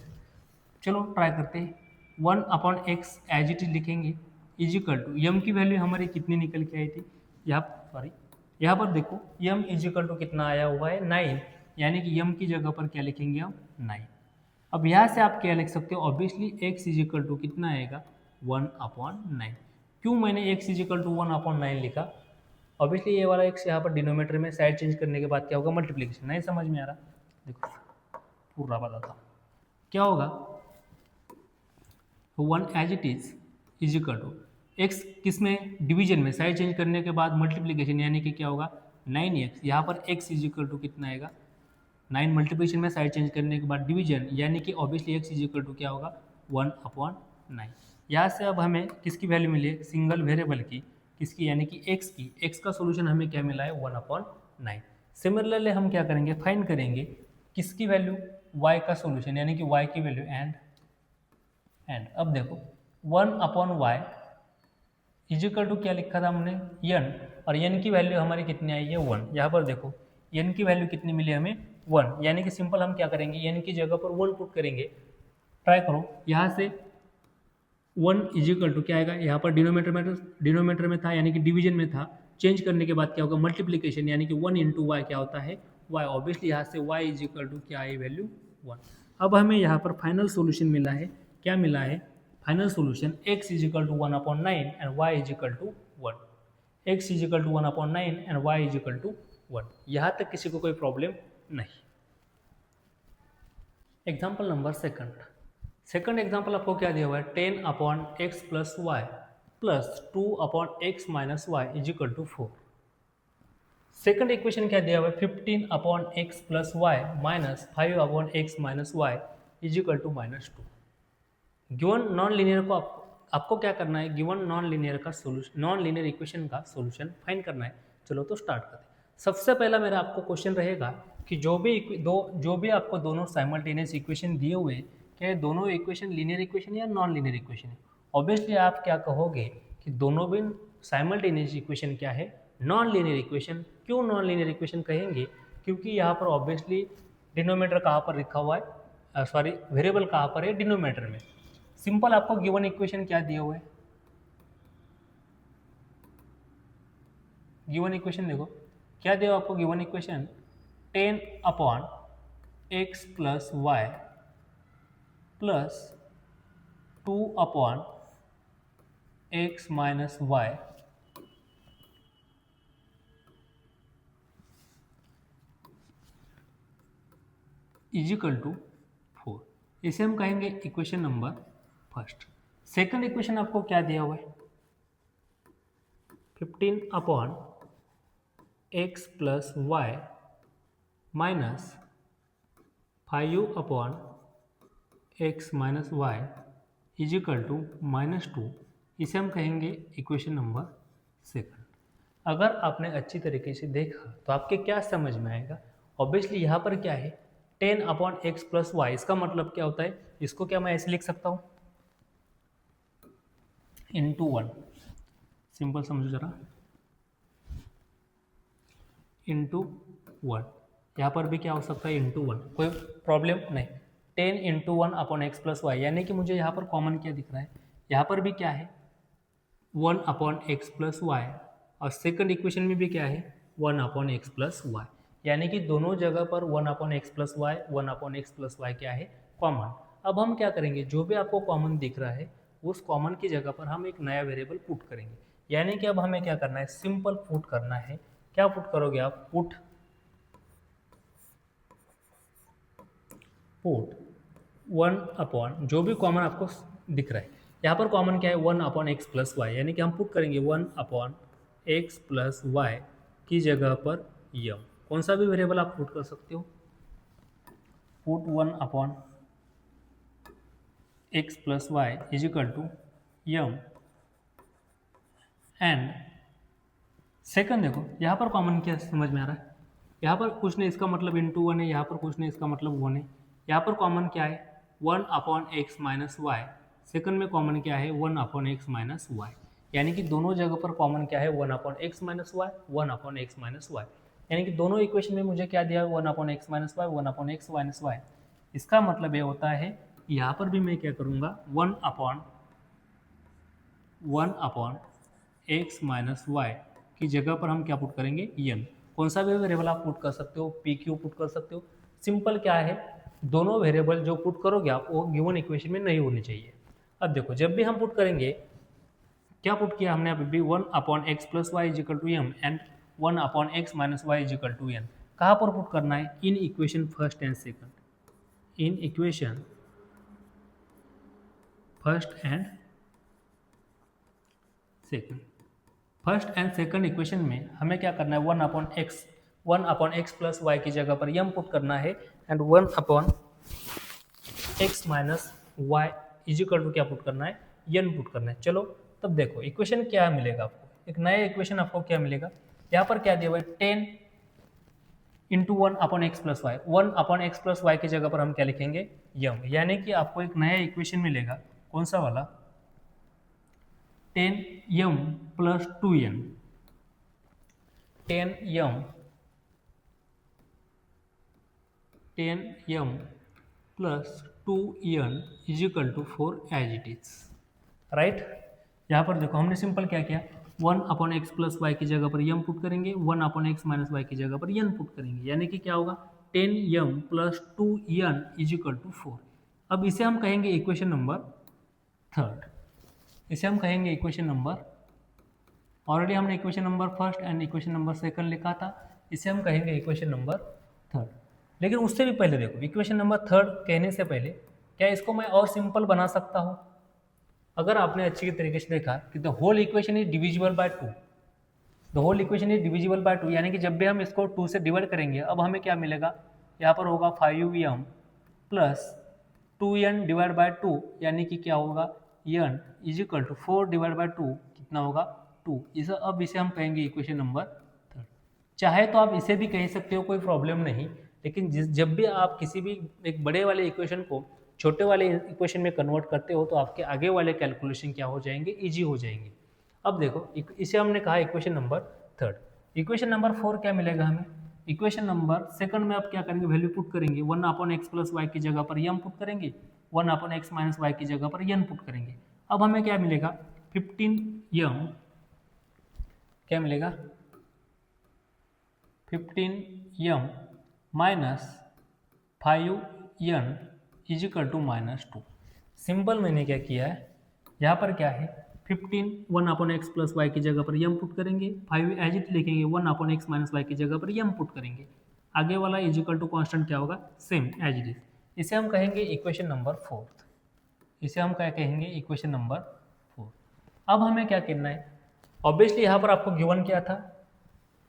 चलो ट्राई करते हैं, 1/x एज इट इज लिखेंगे इज इक्वल टू m की वैल्यू हमारी कितनी निकल के आई थी, यहाँ पर देखो m इज इक्वल टू कितना आया हुआ है 9, यानी कि m की जगह पर क्या लिखेंगे हम 9। अब यहाँ से आप क्या लिख सकते हो, obviously x is equal to कितना आएगा 1/9। क्यों मैंने x इज इक्वल टू 1/9 लिखा, ऑब्वियसली ये वाला x यहाँ पर डिनोमीटर में साइड चेंज करने के बाद क्या होगा मल्टीप्लिकेशन। नहीं समझ में आ रहा, देखो पूरा बताता हूँ क्या होगा, 1 as it is equal to x किस में, डिवीजन में, साइड चेंज करने के बाद मल्टीप्लीकेशन, यानी कि क्या होगा 9x, यहाँ पर x इज इक्वल टू कितना आएगा 9 मल्टीप्लिकेशन में साइड चेंज करने के बाद डिवीजन, यानी कि obviously x is equal to क्या होगा 1/9। यहाँ से अब हमें किसकी वैल्यू मिली है, सिंगल वेरिएबल की, किसकी, यानी कि x की, x का सोल्यूशन हमें क्या मिला है 1/9। सिमिलरली हम क्या करेंगे, फाइंड करेंगे किसकी वैल्यू, y का सोल्यूशन, यानी कि y की वैल्यू, एंड अब देखो 1/y इजिकल टू क्या लिखा था हमने n, और n की वैल्यू हमारी कितनी आई है 1। यहाँ पर देखो n की वैल्यू कितनी मिली हमें 1, यानी कि सिंपल हम क्या करेंगे n की जगह पर 1 पुट करेंगे। ट्राई करो, यहाँ से 1 इजिकल टू क्या आएगा, यहाँ पर डिनोमीटर में था, यानी कि डिवीजन में था, चेंज करने के बाद क्या होगा मल्टीप्लीकेशन, यानी कि 1 इंटू वाई क्या होता है y, ऑब्वियसली यहाँ से y इजिकल टू क्या आई वैल्यू 1। अब हमें यहाँ पर फाइनल सोल्यूशन मिला है, क्या मिला है final solution, x is equal to 1/9 and y is equal to 1, x is equal to 1/9 and y is equal to 1। यहाँ तक किसी को कोई प्रॉब्लम नहीं। एग्जाम्पल नंबर सेकंड एग्जाम्पल आपको क्या दिया हुआ है, 10/x plus y plus 2/x minus y is equal to 4। Second equation क्या दिया हुआ है, 15/x plus y minus 5/x minus y is equal to -2। Given non linear को आपको क्या करना है, गिवन नॉन लीनियर का सोल्यूशन, नॉन लीनियर इक्वेशन का सोल्यूशन फाइंड करना है। चलो तो स्टार्ट करते हैं। सबसे पहला मेरा आपको क्वेश्चन रहेगा कि जो भी आपको दोनों साइमल्टेनियस इक्वेशन दिए हुए हैं, क्या ये दोनों इक्वेशन लीनियर इक्वेशन या नॉन लीनियर इक्वेशन है। ऑब्वियसली आप क्या कहोगे कि दोनों भी साइमल्टेनियस इक्वेशन क्या है, नॉन लीनियर इक्वेशन। क्यों नॉन लीनियर इक्वेशन कहेंगे, क्योंकि यहाँ पर ऑब्वियसली डिनोमीटर कहाँ पर लिखा हुआ है, सॉरी वेरिएबल कहाँ पर है, डिनोमीटर में। सिंपल आपको गिवन इक्वेशन क्या दिए हुए, गिवन इक्वेशन देखो क्या दिया आपको, given equation 10/x plus y plus 2/x minus y is equal to 4। इसे हम कहेंगे equation number first. Second equation आपको क्या दिया हुआ है, 15/x plus y minus 5/x minus y is equal to -2। इसे हम कहेंगे इक्वेशन नंबर सेकंड। अगर आपने अच्छी तरीके से देखा तो आपके क्या समझ में आएगा, ऑब्वियसली यहाँ पर क्या है 10/x प्लस वाई, इसका मतलब क्या होता है, इसको क्या मैं ऐसे लिख सकता हूँ इंटू 1, सिंपल समझो जरा, इंटू 1। यहाँ पर भी क्या हो सकता है इंटू 1, कोई प्रॉब्लम नहीं। 10 इंटू 1/x प्लस वाई, यानी कि मुझे यहाँ पर कॉमन क्या दिख रहा है, यहाँ पर भी क्या है 1/x प्लस वाई, और सेकंड इक्वेशन में भी क्या है 1/x प्लस वाई, यानी कि दोनों जगह पर 1/x plus Y 1/x plus Y क्या है कॉमन। अब हम क्या करेंगे, जो भी आपको कॉमन दिख रहा है उस कॉमन की जगह पर हम एक नया वेरिएबल पुट करेंगे। यानी कि अब हमें क्या करना है, सिंपल पुट करना है। क्या पुट करोगे आप, पुट 1 जो भी कॉमन आपको दिख रहा है, यहाँ पर कॉमन क्या है 1/x प्लस वाई, यानी कि हम पुट करेंगे 1/x प्लस वाई की जगह पर यम, कौन सा भी वेरिएबल आप पुट कर सकते हो, put 1/x plus y is equal to m, and second देखो यहाँ पर कॉमन क्या समझ में आ रहा है, यहाँ पर कुछ नहीं, इसका मतलब इंटू 1 है, यहाँ पर कुछ नहीं, इसका मतलब 1 है। यहाँ पर कॉमन क्या है 1/x माइनस वाई, सेकंड में कॉमन क्या है 1/x माइनस वाई, यानी कि दोनों जगह पर कॉमन क्या है 1/x minus Y 1/x minus Y, यानी कि दोनों इक्वेशन में मुझे क्या दिया है 1/x minus Y 1/x minus Y. इसका मतलब ये होता है यहाँ पर भी मैं क्या करूँगा 1/x माइनस वाई की जगह पर हम क्या पुट करेंगे यन, कौन सा भी वेरिएबल आप पुट कर सकते हो, पी क्यू पुट कर सकते हो। सिंपल क्या है, दोनों वेरिएबल जो पुट करोगे आप वो गिवन इक्वेशन में नहीं होने चाहिए। अब देखो जब भी हम पुट करेंगे, क्या पुट किया हमने अभी भी 1/x plus y is equal to m and 1/x minus y is equal to n, कहाँ पर पुट करना है, in equation first and second, in equation first and second. First and second equation में हमें क्या करना है, 1 अपॉन एक्स प्लस वाई की जगह पर यम पुट करना है and 1 upon x minus y is equal to क्या पुट करना है, यन पुट करना है। चलो तब देखो इक्वेशन क्या मिलेगा आपको, एक नया इक्वेशन आपको क्या मिलेगा, यहाँ पर क्या दिया हुआ है 10 into 1 upon x plus y, 1 upon x plus y की जगह पर हम क्या लिखेंगे, यम, यानी कि आपको एक नया इक्वेशन मिलेगा, कौन सा वाला, 10m plus 2n, 10m plus 2n is equal to 4 as it is, right. यहाँ पर देखो हमने सिंपल क्या किया, 1 अपॉन एक्स प्लस वाई की जगह पर यम पुट करेंगे, 1 अपॉन एक्स माइनस वाई की जगह पर यन पुट करेंगे, यानी कि क्या होगा 10m plus 2n is equal to 4। अब इसे हम कहेंगे इक्वेशन नंबर थर्ड, इसे हम कहेंगे इक्वेशन नंबर, ऑलरेडी हमने equation number first and equation number second लिखा था, इसे हम कहेंगे इक्वेशन नंबर थर्ड। लेकिन उससे भी पहले देखो इक्वेशन नंबर थर्ड कहने से पहले क्या इसको मैं और सिंपल बना सकता हूँ, अगर आपने अच्छी तरीके से देखा कि the whole equation is divisible by 2, the whole equation is divisible by 2, यानी कि जब भी हम इसको 2 से डिवाइड करेंगे, अब हमें क्या मिलेगा, यहाँ पर होगा 5m plus 2n divide by 2, यानी कि क्या होगा n is equal to 4 divide by 2 कितना होगा 2। अब इसे हम कहेंगे इक्वेशन नंबर थर्ड। चाहे तो आप इसे भी कह सकते हो, कोई प्रॉब्लम नहीं, लेकिन जब भी आप किसी भी एक बड़े वाले इक्वेशन को छोटे वाले इक्वेशन में कन्वर्ट करते हो तो आपके आगे वाले कैलकुलेशन क्या हो जाएंगे, इजी हो जाएंगे। अब देखो इसे हमने कहा equation number third. Equation number 4 क्या मिलेगा हमें, इक्वेशन नंबर सेकंड में आप क्या करेंगे, वैल्यू पुट करेंगे, 1 अपॉन एक्स प्लस वाई की जगह पर यम पुट करेंगे, 1 अपॉन एक्स माइनस वाई की जगह पर यन पुट करेंगे। अब हमें क्या मिलेगा 15m, क्या मिलेगा 15m minus 5n is equal to -2। Simple मैंने क्या किया है, यहाँ पर क्या है 15 1 अपॉन एक्स प्लस वाई की जगह पर यम पुट करेंगे, 5 एज इट लिखेंगे, 1 अपॉन एक्स माइनस वाई की जगह पर यम पुट करेंगे, आगे वाला इज इक्वल टू कॉन्स्टेंट क्या होगा, सेम एज इट इज। इसे हम कहेंगे इक्वेशन नंबर फोर्थ, इसे हम क्या कहेंगे इक्वेशन नंबर 4। अब हमें क्या करना है, ऑब्वियसली यहाँ पर आपको गिवन क्या था,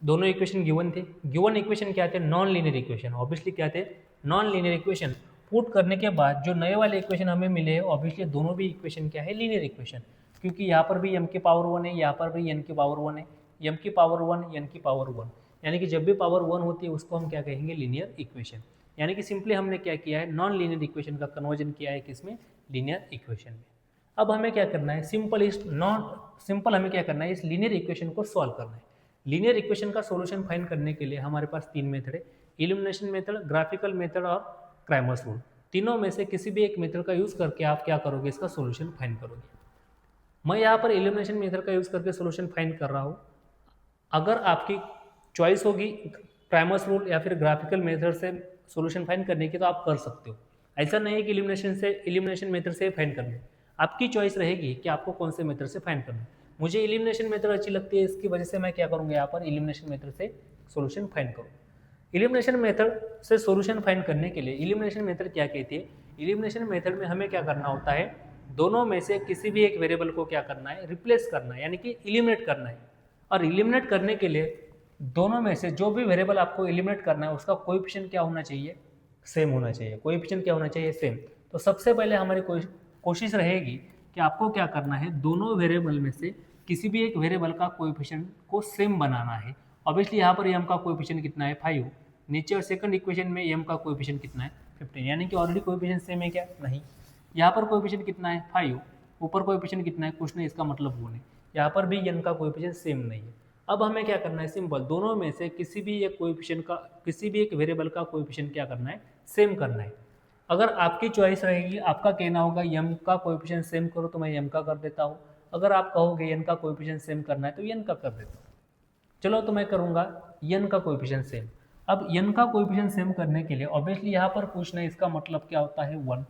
दोनों इक्वेशन गिवन थे, गिवन इक्वेशन क्या थे, नॉन लीनियर इक्वेशन, ऑब्वियसली क्या थे नॉन लीनियर इक्वेशन। पुट करने के बाद जो नए वाले इक्वेशन हमें मिले हैं, ऑब्वियसली दोनों भी इक्वेशन क्या है, लीनियर इक्वेशन, क्योंकि यहाँ पर भी m की पावर 1 है, यहाँ पर भी n की पावर 1 है, m की पावर 1 n की पावर 1, यानी कि जब भी पावर 1 होती है उसको हम क्या कहेंगे, लीनियर इक्वेशन। यानी कि सिंपली हमने क्या किया है, नॉन लीनियर इक्वेशन का कन्वर्जन किया है किसमें, लीनियर इक्वेशन में। अब हमें क्या करना है, सिंपल हमें क्या करना है, इस लीनियर इक्वेशन को सॉल्व करना है। लीनियर इक्वेशन का सॉल्यूशन फाइंड करने के लिए हमारे पास 3 मेथड है, इल्यूमिनेशन मेथड, ग्राफिकल मेथड और क्राइमर्स रूल। तीनों में से किसी भी एक मेथड का यूज़ करके आप क्या करोगे, इसका सॉल्यूशन फाइंड करोगे। मैं यहाँ पर इल्यूमिनेशन मेथड का यूज़ करके सॉल्यूशन फाइंड कर रहा हूँ, अगर आपकी चॉइस होगी क्राइमर्स रूल या फिर ग्राफिकल मेथड से सॉल्यूशन फाइंड करने की तो आप कर सकते हो। ऐसा नहीं है कि इल्यूमिनेशन मेथड से फाइंड करना है, आपकी चॉइस रहेगी कि आपको कौन से मेथड से फाइंड करना है। मुझे इल्यूमिनेशन मेथड अच्छी लगती है, इसकी वजह से मैं क्या करूँगा, यहाँ पर इल्यूमिनेशन मेथड से सॉल्यूशन फाइंड करूँ। इल्यूमिनेशन मेथड से सॉल्यूशन फाइंड करने के लिए इल्यूमिनेशन मेथड क्या कहती है, इल्यूमिनेशन मेथड में हमें क्या करना होता है, दोनों में से किसी भी एक वेरिएबल को क्या करना है, रिप्लेस करना है, यानी कि इलिमिनेट करना है। और इलिमिनेट करने के लिए दोनों में से जो भी वेरिएबल आपको इलिमिनेट करना है उसका कोएफिशिएंट क्या होना चाहिए, सेम होना चाहिए, कोएफिशिएंट क्या होना चाहिए, सेम। तो सबसे पहले हमारी कोशिश रहेगी कि आपको क्या करना है, दोनों वेरिएबल में से किसी भी एक वेरिएबल का कोएफिशिएंट को सेम बनाना है। ऑब्वियसली यहाँ पर m का कोएफिशिएंट कितना है, 5, नीचे और सेकंड इक्वेशन में m का कोएफिशिएंट कितना है, 15, यानी कि ऑलरेडी कोएफिशिएंट सेम है क्या, नहीं। यहाँ पर कोएफिशिएंट कितना है, 5, ऊपर कोएफिशिएंट कितना है, कुछ नहीं, इसका मतलब वो नहीं। यहाँ पर भी n का कोएफिशिएंट सेम नहीं है। अब हमें क्या करना है, सिंपल, दोनों में से किसी भी एक कोएफिशिएंट का, किसी भी एक वेरिएबल का कोएफिशिएंट क्या करना है, सेम करना है। अगर आपकी चॉइस रहेगी, आपका कहना होगा m का कोएफिशिएंट सेम करो, तो मैं m का कर देता हूँ। अगर आप कहोगे n का कोएफिशिएंट सेम करना है तो n का कर देता हूँ। चलो तो मैं करूँगा n का कोएफिशिएंट सेम। अब n का कोएफिशिएंट सेम करने के लिए ऑब्वियसली यहाँ पर पूछना है, इसका मतलब क्या होता है, 1।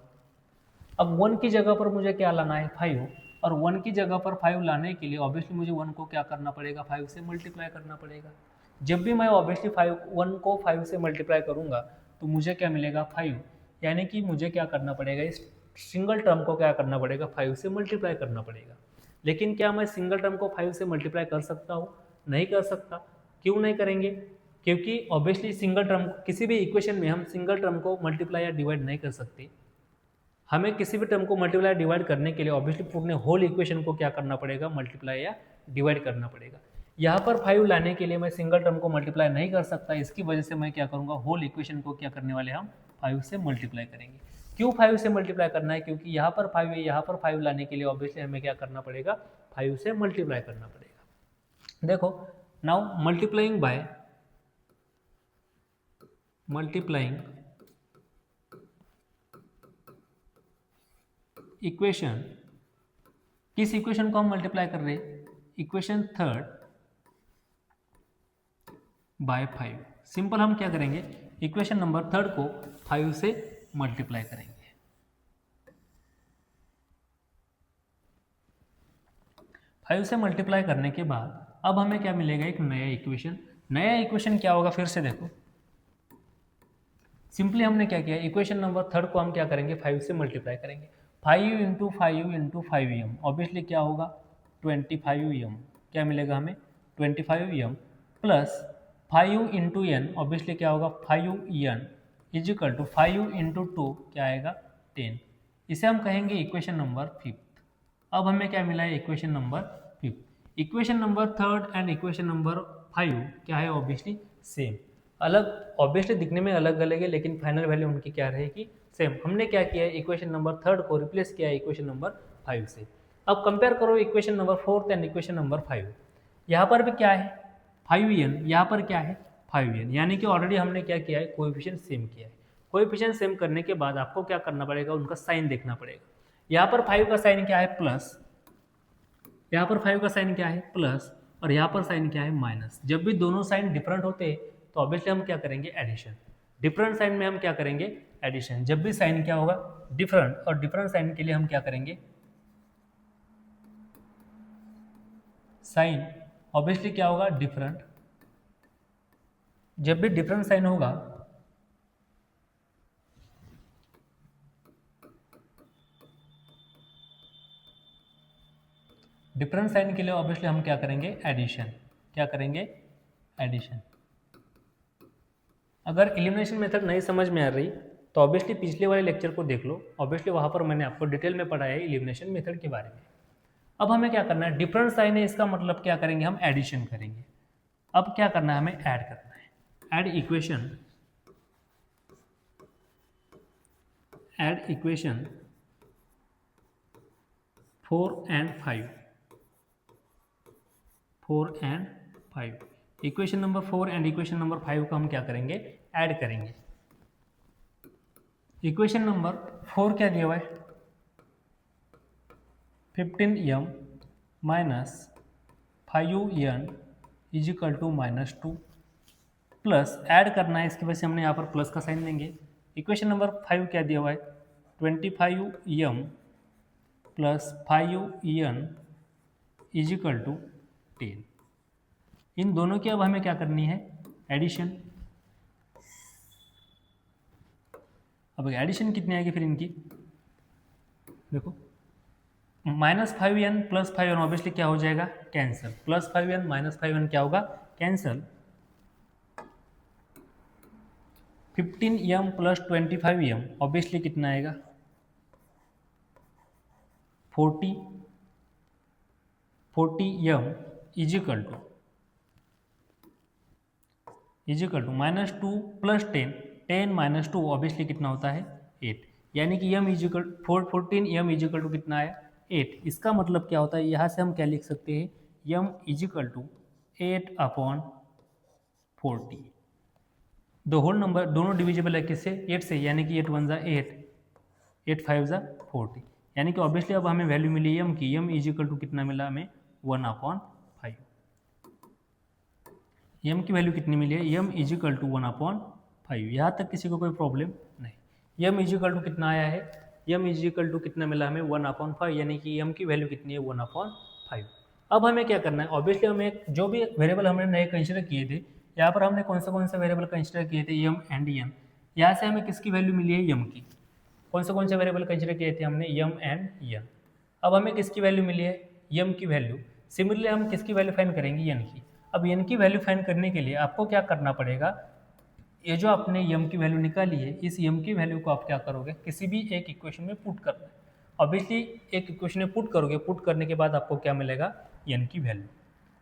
अब 1 की जगह पर मुझे क्या लाना है, 5, और 1 की जगह पर 5 लाने के लिए ऑब्वियसली मुझे 1 को क्या करना पड़ेगा, 5 से मल्टीप्लाई करना पड़ेगा। जब भी मैं ऑब्वियसली 1 को 5 से मल्टीप्लाई करूँगा तो मुझे क्या मिलेगा, 5, यानी कि मुझे क्या करना पड़ेगा, इस सिंगल टर्म को क्या करना पड़ेगा, 5 से मल्टीप्लाई करना पड़ेगा। लेकिन क्या मैं सिंगल टर्म को 5 से मल्टीप्लाई कर सकता हूँ? नहीं कर सकता। क्यों नहीं करेंगे? क्योंकि ऑब्वियसली सिंगल टर्म, किसी भी इक्वेशन में हम सिंगल टर्म को मल्टीप्लाई या डिवाइड नहीं कर सकते। हमें किसी भी टर्म को मल्टीप्लाई डिवाइड करने के लिए ऑब्वियसली पूरे होल इक्वेशन को क्या करना पड़ेगा? मल्टीप्लाई या डिवाइड करना पड़ेगा। यहाँ पर 5 लाने के लिए मैं सिंगल टर्म को मल्टीप्लाई नहीं कर सकता, इसकी वजह से मैं क्या करूँगा? होल इक्वेशन को क्या करने वाले हम? 5 से मल्टीप्लाई करेंगे। क्यों 5 से मल्टीप्लाई करना है? क्योंकि यहाँ पर 5 है, यहाँ पर 5 लाने के लिए ऑब्वियसली हमें क्या करना पड़ेगा? 5 से मल्टीप्लाई करना पड़ेगा। देखो, नाउ मल्टीप्लाइंग बाय इक्वेशन, किस इक्वेशन को हम मल्टीप्लाई कर रहे हैं? Equation third by 5। सिंपल हम क्या करेंगे? इक्वेशन नंबर थर्ड को 5 से मल्टीप्लाई करेंगे। 5 से मल्टीप्लाई करने के बाद अब हमें क्या मिलेगा? एक नया इक्वेशन। नया इक्वेशन क्या होगा? फिर से देखो, सिंपली हमने क्या किया? इक्वेशन नंबर थर्ड को हम क्या करेंगे? 5 से मल्टीप्लाई करेंगे। 5 इंटू 5 इंटू 5m ऑब्वियसली क्या होगा? 25m। क्या मिलेगा हमें? 25m plus 5 into n obviously क्या होगा? 5n इजिकल टू 5 इंटू 2 क्या आएगा? 10। इसे हम कहेंगे इक्वेशन नंबर 5। अब हमें क्या मिला है? Equation number 5। Equation number third and equation number 5 क्या है? Obviously same. अलग, ऑब्वियसली दिखने में अलग अलग है, लेकिन फाइनल वैल्यू उनकी क्या रहेगी? सेम। हमने क्या किया है? इक्वेशन नंबर थर्ड को रिप्लेस किया है इक्वेशन नंबर 5 से। अब कंपेयर करो equation number fourth and equation number 5। यहाँ पर भी क्या है? 5n, यहाँ पर क्या है? 5n, यानी कि ऑलरेडी हमने क्या किया है? कोएफिशिएंट सेम किया है। कोएफिशिएंट सेम करने के बाद आपको क्या करना पड़ेगा? उनका साइन देखना पड़ेगा। यहाँ पर 5 का साइन क्या है? प्लस। यहाँ पर 5 का साइन क्या है? प्लस। और यहाँ पर साइन क्या है? माइनस। जब भी दोनों साइन डिफरेंट होते हैं तो ऑब्वियसली हम क्या करेंगे? एडिशन। डिफरेंट साइन में हम क्या करेंगे? एडिशन। जब भी साइन क्या होगा? डिफरेंट, और डिफरेंट साइन के लिए हम क्या करेंगे? साइन ऑब्वियसली क्या होगा? डिफरेंट। जब भी डिफरेंट साइन होगा डिफरेंट साइन के लिए ऑब्वियसली हम क्या करेंगे? एडिशन। क्या करेंगे? एडिशन। अगर एलिमिनेशन मेथड नहीं समझ में आ रही तो ऑब्वियसली पिछले वाले लेक्चर को देख लो, ऑब्वियसली वहाँ पर मैंने आपको डिटेल में पढ़ाया है एलिमिनेशन मेथड के बारे में। अब हमें क्या करना है? डिफरेंट साइन है, इसका मतलब क्या करेंगे? हम एडिशन करेंगे। अब क्या करना है? हमें ऐड करना है। Add equation 4 and 5। 4 and 5, equation number 4 and equation number 5 को हम क्या करेंगे? ऐड करेंगे। इक्वेशन नंबर 4 क्या दिया हुआ है? 15m minus 5n is equal to -2 plus add करना है, इसकी वजह से हमने यहाँ पर प्लस का साइन देंगे। इक्वेशन नंबर 5 क्या दिया हुआ है? 25m plus 5n is equal to 10। इन दोनों की अब हमें क्या करनी है? एडिशन। अब एडिशन कितनी आएगी फिर इनकी? देखो, -5n प्लस 5n ऑब्वियसली क्या हो जाएगा? Cancel. Plus 5n minus 5n क्या होगा? Cancel. 15m plus 25m obviously कितना आएगा? 40m is equal to -2 plus 10 minus 2 obviously कितना होता है? 8। यानी कि m is equal 14m is equal to कितना आया? 8। इसका मतलब क्या होता है? यहाँ से हम क्या लिख सकते हैं? m is equal to 8/40। दो होल नंबर दोनों डिविजिबल है किससे? 8 से, यानी कि 8 1 ज़ा 8, 8 5 ज़ा 40। यानी कि ऑब्वियसली अब हमें वैल्यू मिली m की। m इजिकल टू कितना मिला हमें? 1/5। m की वैल्यू कितनी मिली है? m is equal to 1/5। यहाँ तक किसी को कोई प्रॉब्लम नहीं। m इजिकल टू कितना आया है? m इजिकल टू कितना मिला हमें? 1/5, यानी कि m की वैल्यू कितनी है? 1/5। अब हमें क्या करना है? ऑब्वियसली हमें जो भी वेरिएबल हमने नए कंसिडर किए थे, यहाँ पर हमने कौन से वेरिएबल कंसिडर किए थे? m and n। यहाँ से हमें किसकी वैल्यू मिली है? m की। कौन से वेरिएबल कंसिडर किए थे हमने? m and n। अब हमें किसकी वैल्यू मिली है? यम की वैल्यू। सिमिलरली हम किसकी वैल्यू फाइंड करेंगे, एन की। अब एन की वैल्यू फाइंड करने के लिए आपको क्या करना पड़ेगा, ये जो आपने यम की वैल्यू निकाली है, इस यम की वैल्यू को आप क्या करोगे, किसी भी एक इक्वेशन में पुट करना है। ऑब्वियसली एक इक्वेशन में पुट करोगे, पुट करने के बाद आपको क्या मिलेगा, एन की वैल्यू।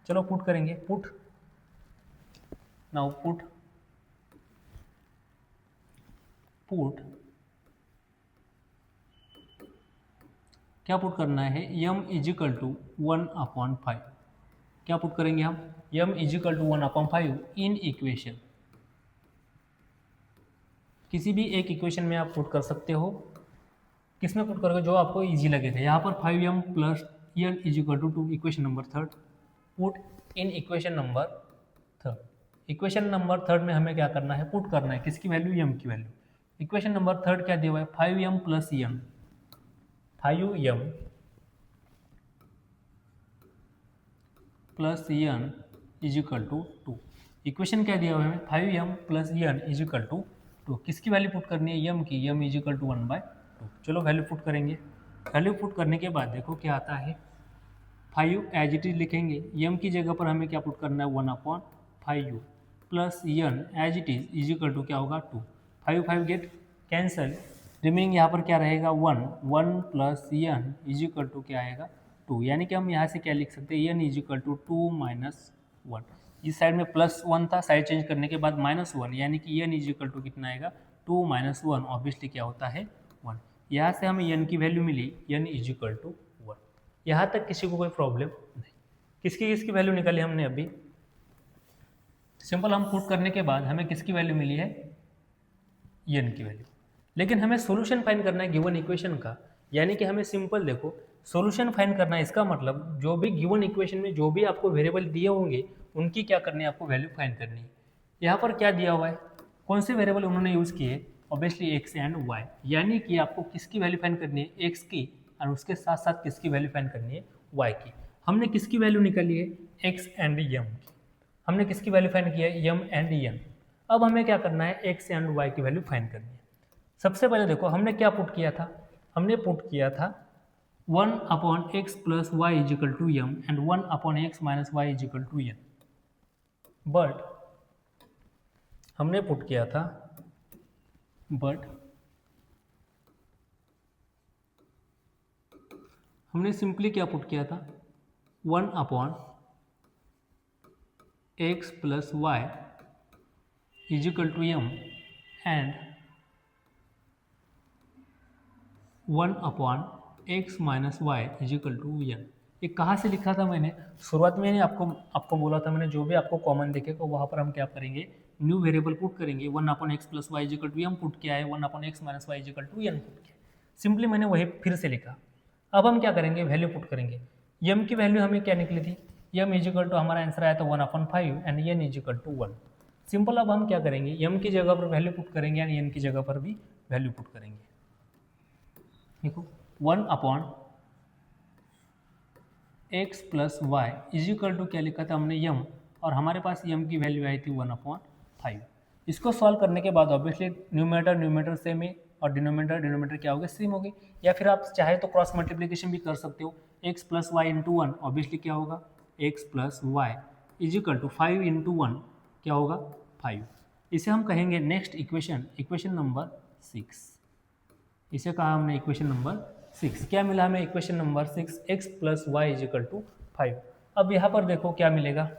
चलो पुट करेंगे, पुट नाउ पुट क्या पुट करना है, यम इजिकल टू 1/5। क्या पुट करेंगे हम, यम इजिकल टू 1/5 इन इक्वेशन। किसी भी एक इक्वेशन में आप पुट कर सकते हो, किसमें पुट करोगे, जो आपको इजी लगेगा। यहाँ पर 5m plus n is equal to 2, equation number 3 put in equation number 3। Equation number 3 में हमें क्या करना है, पुट करना है किसकी वैल्यू, यम की वैल्यू। इक्वेशन नंबर 3 क्या दिया हुआ है, 5m plus n, 5m plus n is equal to 2। Equation क्या दिया हुआ है, 5m plus n is equal to 2। किसकी वैल्यू पुट करनी है, यम की, यम इजिकल टू 1/2। चलो वैल्यू पुट करेंगे। वैल्यू पुट करने के बाद देखो क्या आता है, 5 एज इट इज लिखेंगे, यम की जगह पर हमें क्या पुट करना है, 1/5 plus n as it is is equal to क्या होगा 2। 5 गेट कैंसल, रिमेनिंग यहाँ पर क्या रहेगा 1 प्लस एन इजिकल टू क्या आएगा 2। यानी कि हम यहाँ से क्या लिख सकते हैं, एन इजिकल टू 2 - 1। इस साइड में +1 था, साइड चेंज करने के बाद -1, यानी कि एन इजिकल टू कितना आएगा 2 - 1, ऑब्वियसली क्या होता है 1। यहाँ से हमें एन की वैल्यू मिली, एन इजिकल टू 1। यहाँ तक किसी को कोई प्रॉब्लम नहीं। किसकी वैल्यू निकाली हमने अभी, सिंपल हम पुट करने के बाद हमें किसकी वैल्यू मिली है, एन की वैल्यू। लेकिन हमें सॉल्यूशन फाइंड करना है गिवन इक्वेशन का, यानी कि हमें सिंपल देखो सॉल्यूशन फाइंड करना है। इसका मतलब जो भी गिवन इक्वेशन में जो भी आपको वेरिएबल दिए होंगे उनकी क्या करनी है, आपको वैल्यू फाइंड करनी है। यहाँ पर क्या दिया हुआ है, कौन से वेरिएबल उन्होंने यूज़ किए, ऑब्वियसली एक्स एंड वाई। यानी कि आपको किसकी वैल्यू फाइंड करनी है, एक्स की, और उसके साथ साथ किसकी वैल्यू फाइंड करनी है, वाई की। हमने किसकी वैल्यू निकाली है, एक्स एंड यम की। हमने किसकी वैल्यू फाइंड की है, यम एंड एन। अब हमें क्या करना है, एक्स एंड वाई की वैल्यू फाइंड करनी है। सबसे पहले देखो हमने क्या पुट किया था, हमने पुट किया था 1/x plus y is equal to m and 1/x minus y is equal to n. But हमने पुट किया था, हमने सिंपली क्या पुट किया था, 1/x plus y is equal to m and 1/x minus y is equal to n. ये कहाँ से लिखा था मैंने, शुरुआत में आपको बोला था मैंने, जो भी आपको कॉमन दिखेगा वहाँ पर हम क्या करेंगे, न्यू वेरिएबल पुट करेंगे। 1/x plus y is equal to m put किया है, 1/x minus y is equal to n put किया। सिंपली मैंने वही फिर से लिखा। अब हम क्या करेंगे, वैल्यू पुट करेंगे। यम की वैल्यू हमें क्या निकली थी, यम इजिकल टू हमारा आंसर आया था 1/5 and n is equal to 1। Simple अब हम क्या करेंगे, यम की जगह पर वैल्यू पुट करेंगे एंड एन की जगह पर भी वैल्यू पुट करेंगे। देखो 1/x plus y is equal to क्या लिखा था हमने, यम, और हमारे पास यम की वैल्यू आई थी 1/5। इसको सॉल्व करने के बाद ऑब्वियसली न्यूमेटर सेम है और डिनोमिनेटर क्या हो गया, सेम हो गए। या फिर आप चाहे तो क्रॉस मल्टीप्लिकेशन भी कर सकते हो, x plus y into 1 obviously क्या होगा, x plus y is equal to 5 into 1 क्या होगा 5। इसे हम कहेंगे नेक्स्ट इक्वेशन नंबर 6। इसे कहा हमने इक्वेशन नंबर 6। क्या मिला हमें equation number 6, x plus y is equal to 5। अब यहाँ पर देखो क्या मिलेगा,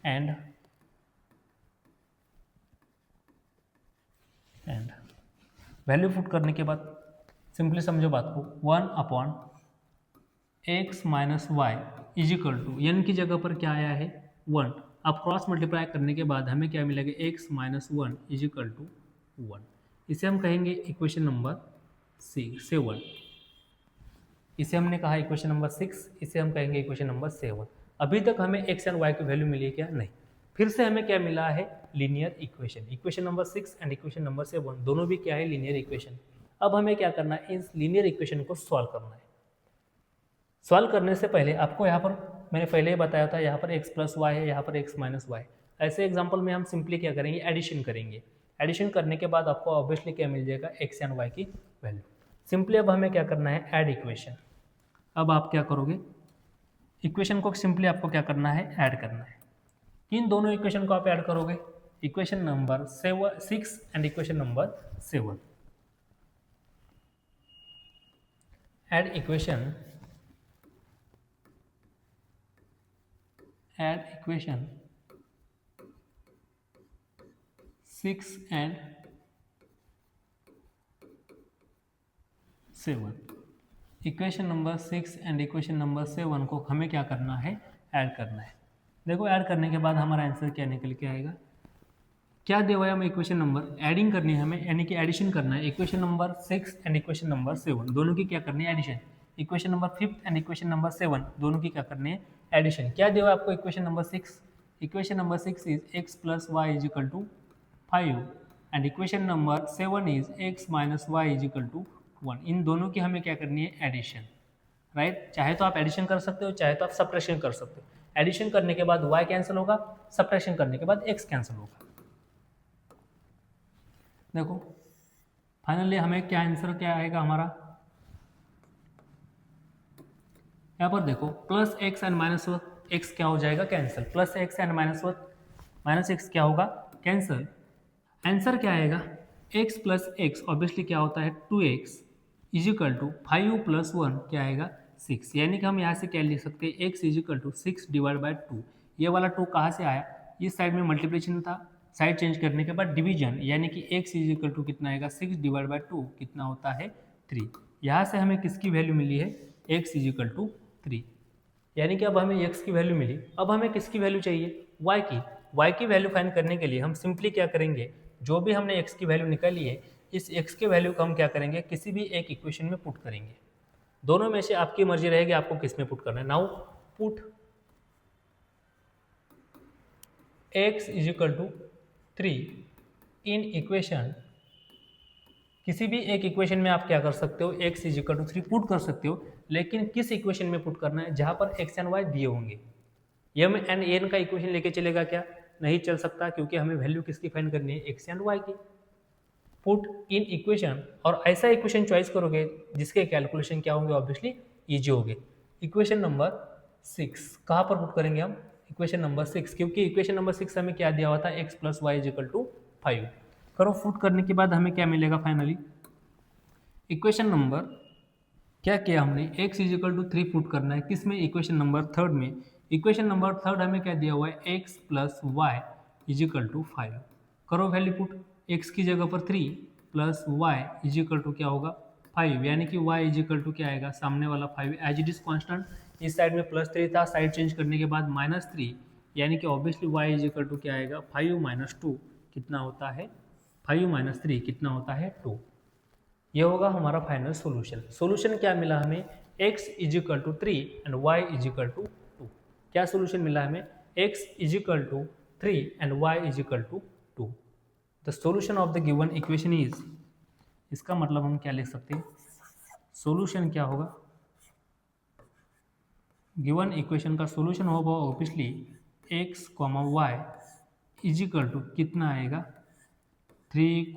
एंड वैल्यू पुट करने के बाद सिंपली समझो बात को, 1/x minus y is equal to n की जगह पर क्या आया है 1। अब क्रॉस मल्टीप्लाई करने के बाद हमें क्या मिलेगा, x माइनस 1 इजिकल टू 1। इसे हम कहेंगे इक्वेशन नंबर 7। इसे हमने कहा इक्वेशन नंबर 6, इसे हम कहेंगे इक्वेशन नंबर 7। अभी तक हमें x एंड y की वैल्यू मिली है क्या, नहीं। फिर से हमें क्या मिला है, linear equation. Equation number 6 and equation number 7 दोनों भी क्या है, लीनियर इक्वेशन। अब हमें क्या करना है, इस लीनियर इक्वेशन को सॉल्व करना है। सॉल्व करने से पहले आपको यहाँ पर मैंने पहले ही बताया था, यहाँ पर x प्लस वाई है, यहाँ पर x माइनस वाई। ऐसे एग्जाम्पल में हम सिंपली क्या करेंगे, एडिशन करेंगे। एडिशन करने के बाद आपको ऑब्वियसली क्या मिल जाएगा, x एंड y की वैल्यू। सिंपली अब हमें क्या करना है, ऐड इक्वेशन। अब आप क्या करोगे, इक्वेशन को सिंपली आपको क्या करना है, ऐड करना है। किन दोनों इक्वेशन को आप ऐड करोगे, equation number 6 and equation number 7। Add equation 6 and 7। Equation number 6 and equation number 7 को हमें क्या करना है, ऐड करना है। देखो ऐड करने के बाद हमारा आंसर क्या निकल के आएगा, क्या दिया हुआ है हमें इक्वेशन नंबर, एडिंग करनी है हमें, यानी कि एडिशन करना है। Equation number 6 and equation number 7 दोनों की क्या करनी है, addition. Equation number 5 and equation number 7 दोनों की क्या करनी है, एडिशन। क्या दिया हुआ है आपको equation number 6, equation number 6 is x plus y is equal to 5 and equation number 7 is x minus y is equal to 1। इन दोनों की हमें क्या करनी है, एडिशन, राइट। चाहे तो आप एडिशन कर सकते हो, चाहे तो आप सब्ट्रैक्शन कर सकते हो। एडिशन करने के बाद y कैंसिल होगा, सब्ट्रैक्शन करने के बाद x कैंसिल होगा। देखो फाइनली हमें क्या आंसर क्या आएगा हमारा, यहाँ पर देखो plus x and minus x क्या हो जाएगा, cancel. Plus x and minus x क्या होगा, कैंसिल। आंसर क्या आएगा, x प्लस एक्स ऑब्वियसली क्या होता है 2x is equal to 5 plus 1 क्या आएगा 6। यानी कि हम यहाँ से क्या लिख सकते हैं, x is equal to 6 divide by 2। ये वाला 2 कहाँ से आया, इस साइड में मल्टीप्लिकेशन था, साइड चेंज करने के बाद डिवीजन, यानी कि x इज इक्वल टू कितना आएगा 6 डिवाइड बाई 2 कितना होता है 3। यहाँ से हमें किसकी वैल्यू मिली है, x इज इक्वल टू 3। यानी कि अब हमें x की वैल्यू मिली। अब हमें किसकी वैल्यू चाहिए, y की वैल्यू फाइंड करने के लिए हम सिंपली क्या करेंगे, जो भी हमने x की वैल्यू निकाली है इस x के वैल्यू को हम क्या करेंगे, किसी भी एक इक्वेशन में पुट करेंगे। दोनों में से आपकी मर्जी रहेगी आपको किस में पुट करना है। Now put x is equal to 3 in equation, किसी भी एक इक्वेशन में आप क्या कर सकते हो, x is equal to 3 put कर सकते हो, लेकिन किस इक्वेशन में पुट करना है, जहां पर x एंड y दिए होंगे। m एंड n का इक्वेशन लेके चलेगा क्या, नहीं चल सकता, क्योंकि हमें वैल्यू किसकी फाइंड करनी है, x एंड y की। पुट इन इक्वेशन, और ऐसा इक्वेशन चॉइस करोगे जिसके कैलकुलेशन क्या होंगे, ऑब्वियसली इजी होंगे। इक्वेशन नंबर 6 कहाँ पर पुट करेंगे हम, इक्वेशन नंबर 6, क्योंकि इक्वेशन नंबर 6 हमें क्या दिया हुआ था, x plus y is equal to 5। करो पुट करने के बाद हमें क्या मिलेगा फाइनली, इक्वेशन नंबर क्या किया हमने, x is equal to 3 put करना है किस में, इक्वेशन नंबर 3 में। इक्वेशन नंबर 3 हमें क्या दिया हुआ है, x plus y is equal to 5। करो वैल्यू पुट, x की जगह पर 3 plus y is equal to क्या होगा 5, यानी कि y इज इक्वल टू क्या आएगा, सामने वाला 5 एज इट इज कॉन्स्टेंट, इस साइड में प्लस 3 था, साइड चेंज करने के बाद -3, यानी कि obviously y is equal to क्या आएगा 5 माइनस 2 कितना होता है, 5 माइनस 3 कितना होता है 2। ये होगा हमारा फाइनल सॉल्यूशन। सॉल्यूशन क्या मिला हमें, x is equal to 3 and y is equal to 2। क्या सॉल्यूशन मिला हमें, x is equal to 3 and y is equal to 2। The solution of the given equation is, इसका मतलब हम क्या लिख सकते हैं, सॉल्यूशन क्या होगा, गिवन इक्वेशन का सॉल्यूशन होगा obviously x, y is equal to कितना आएगा 3,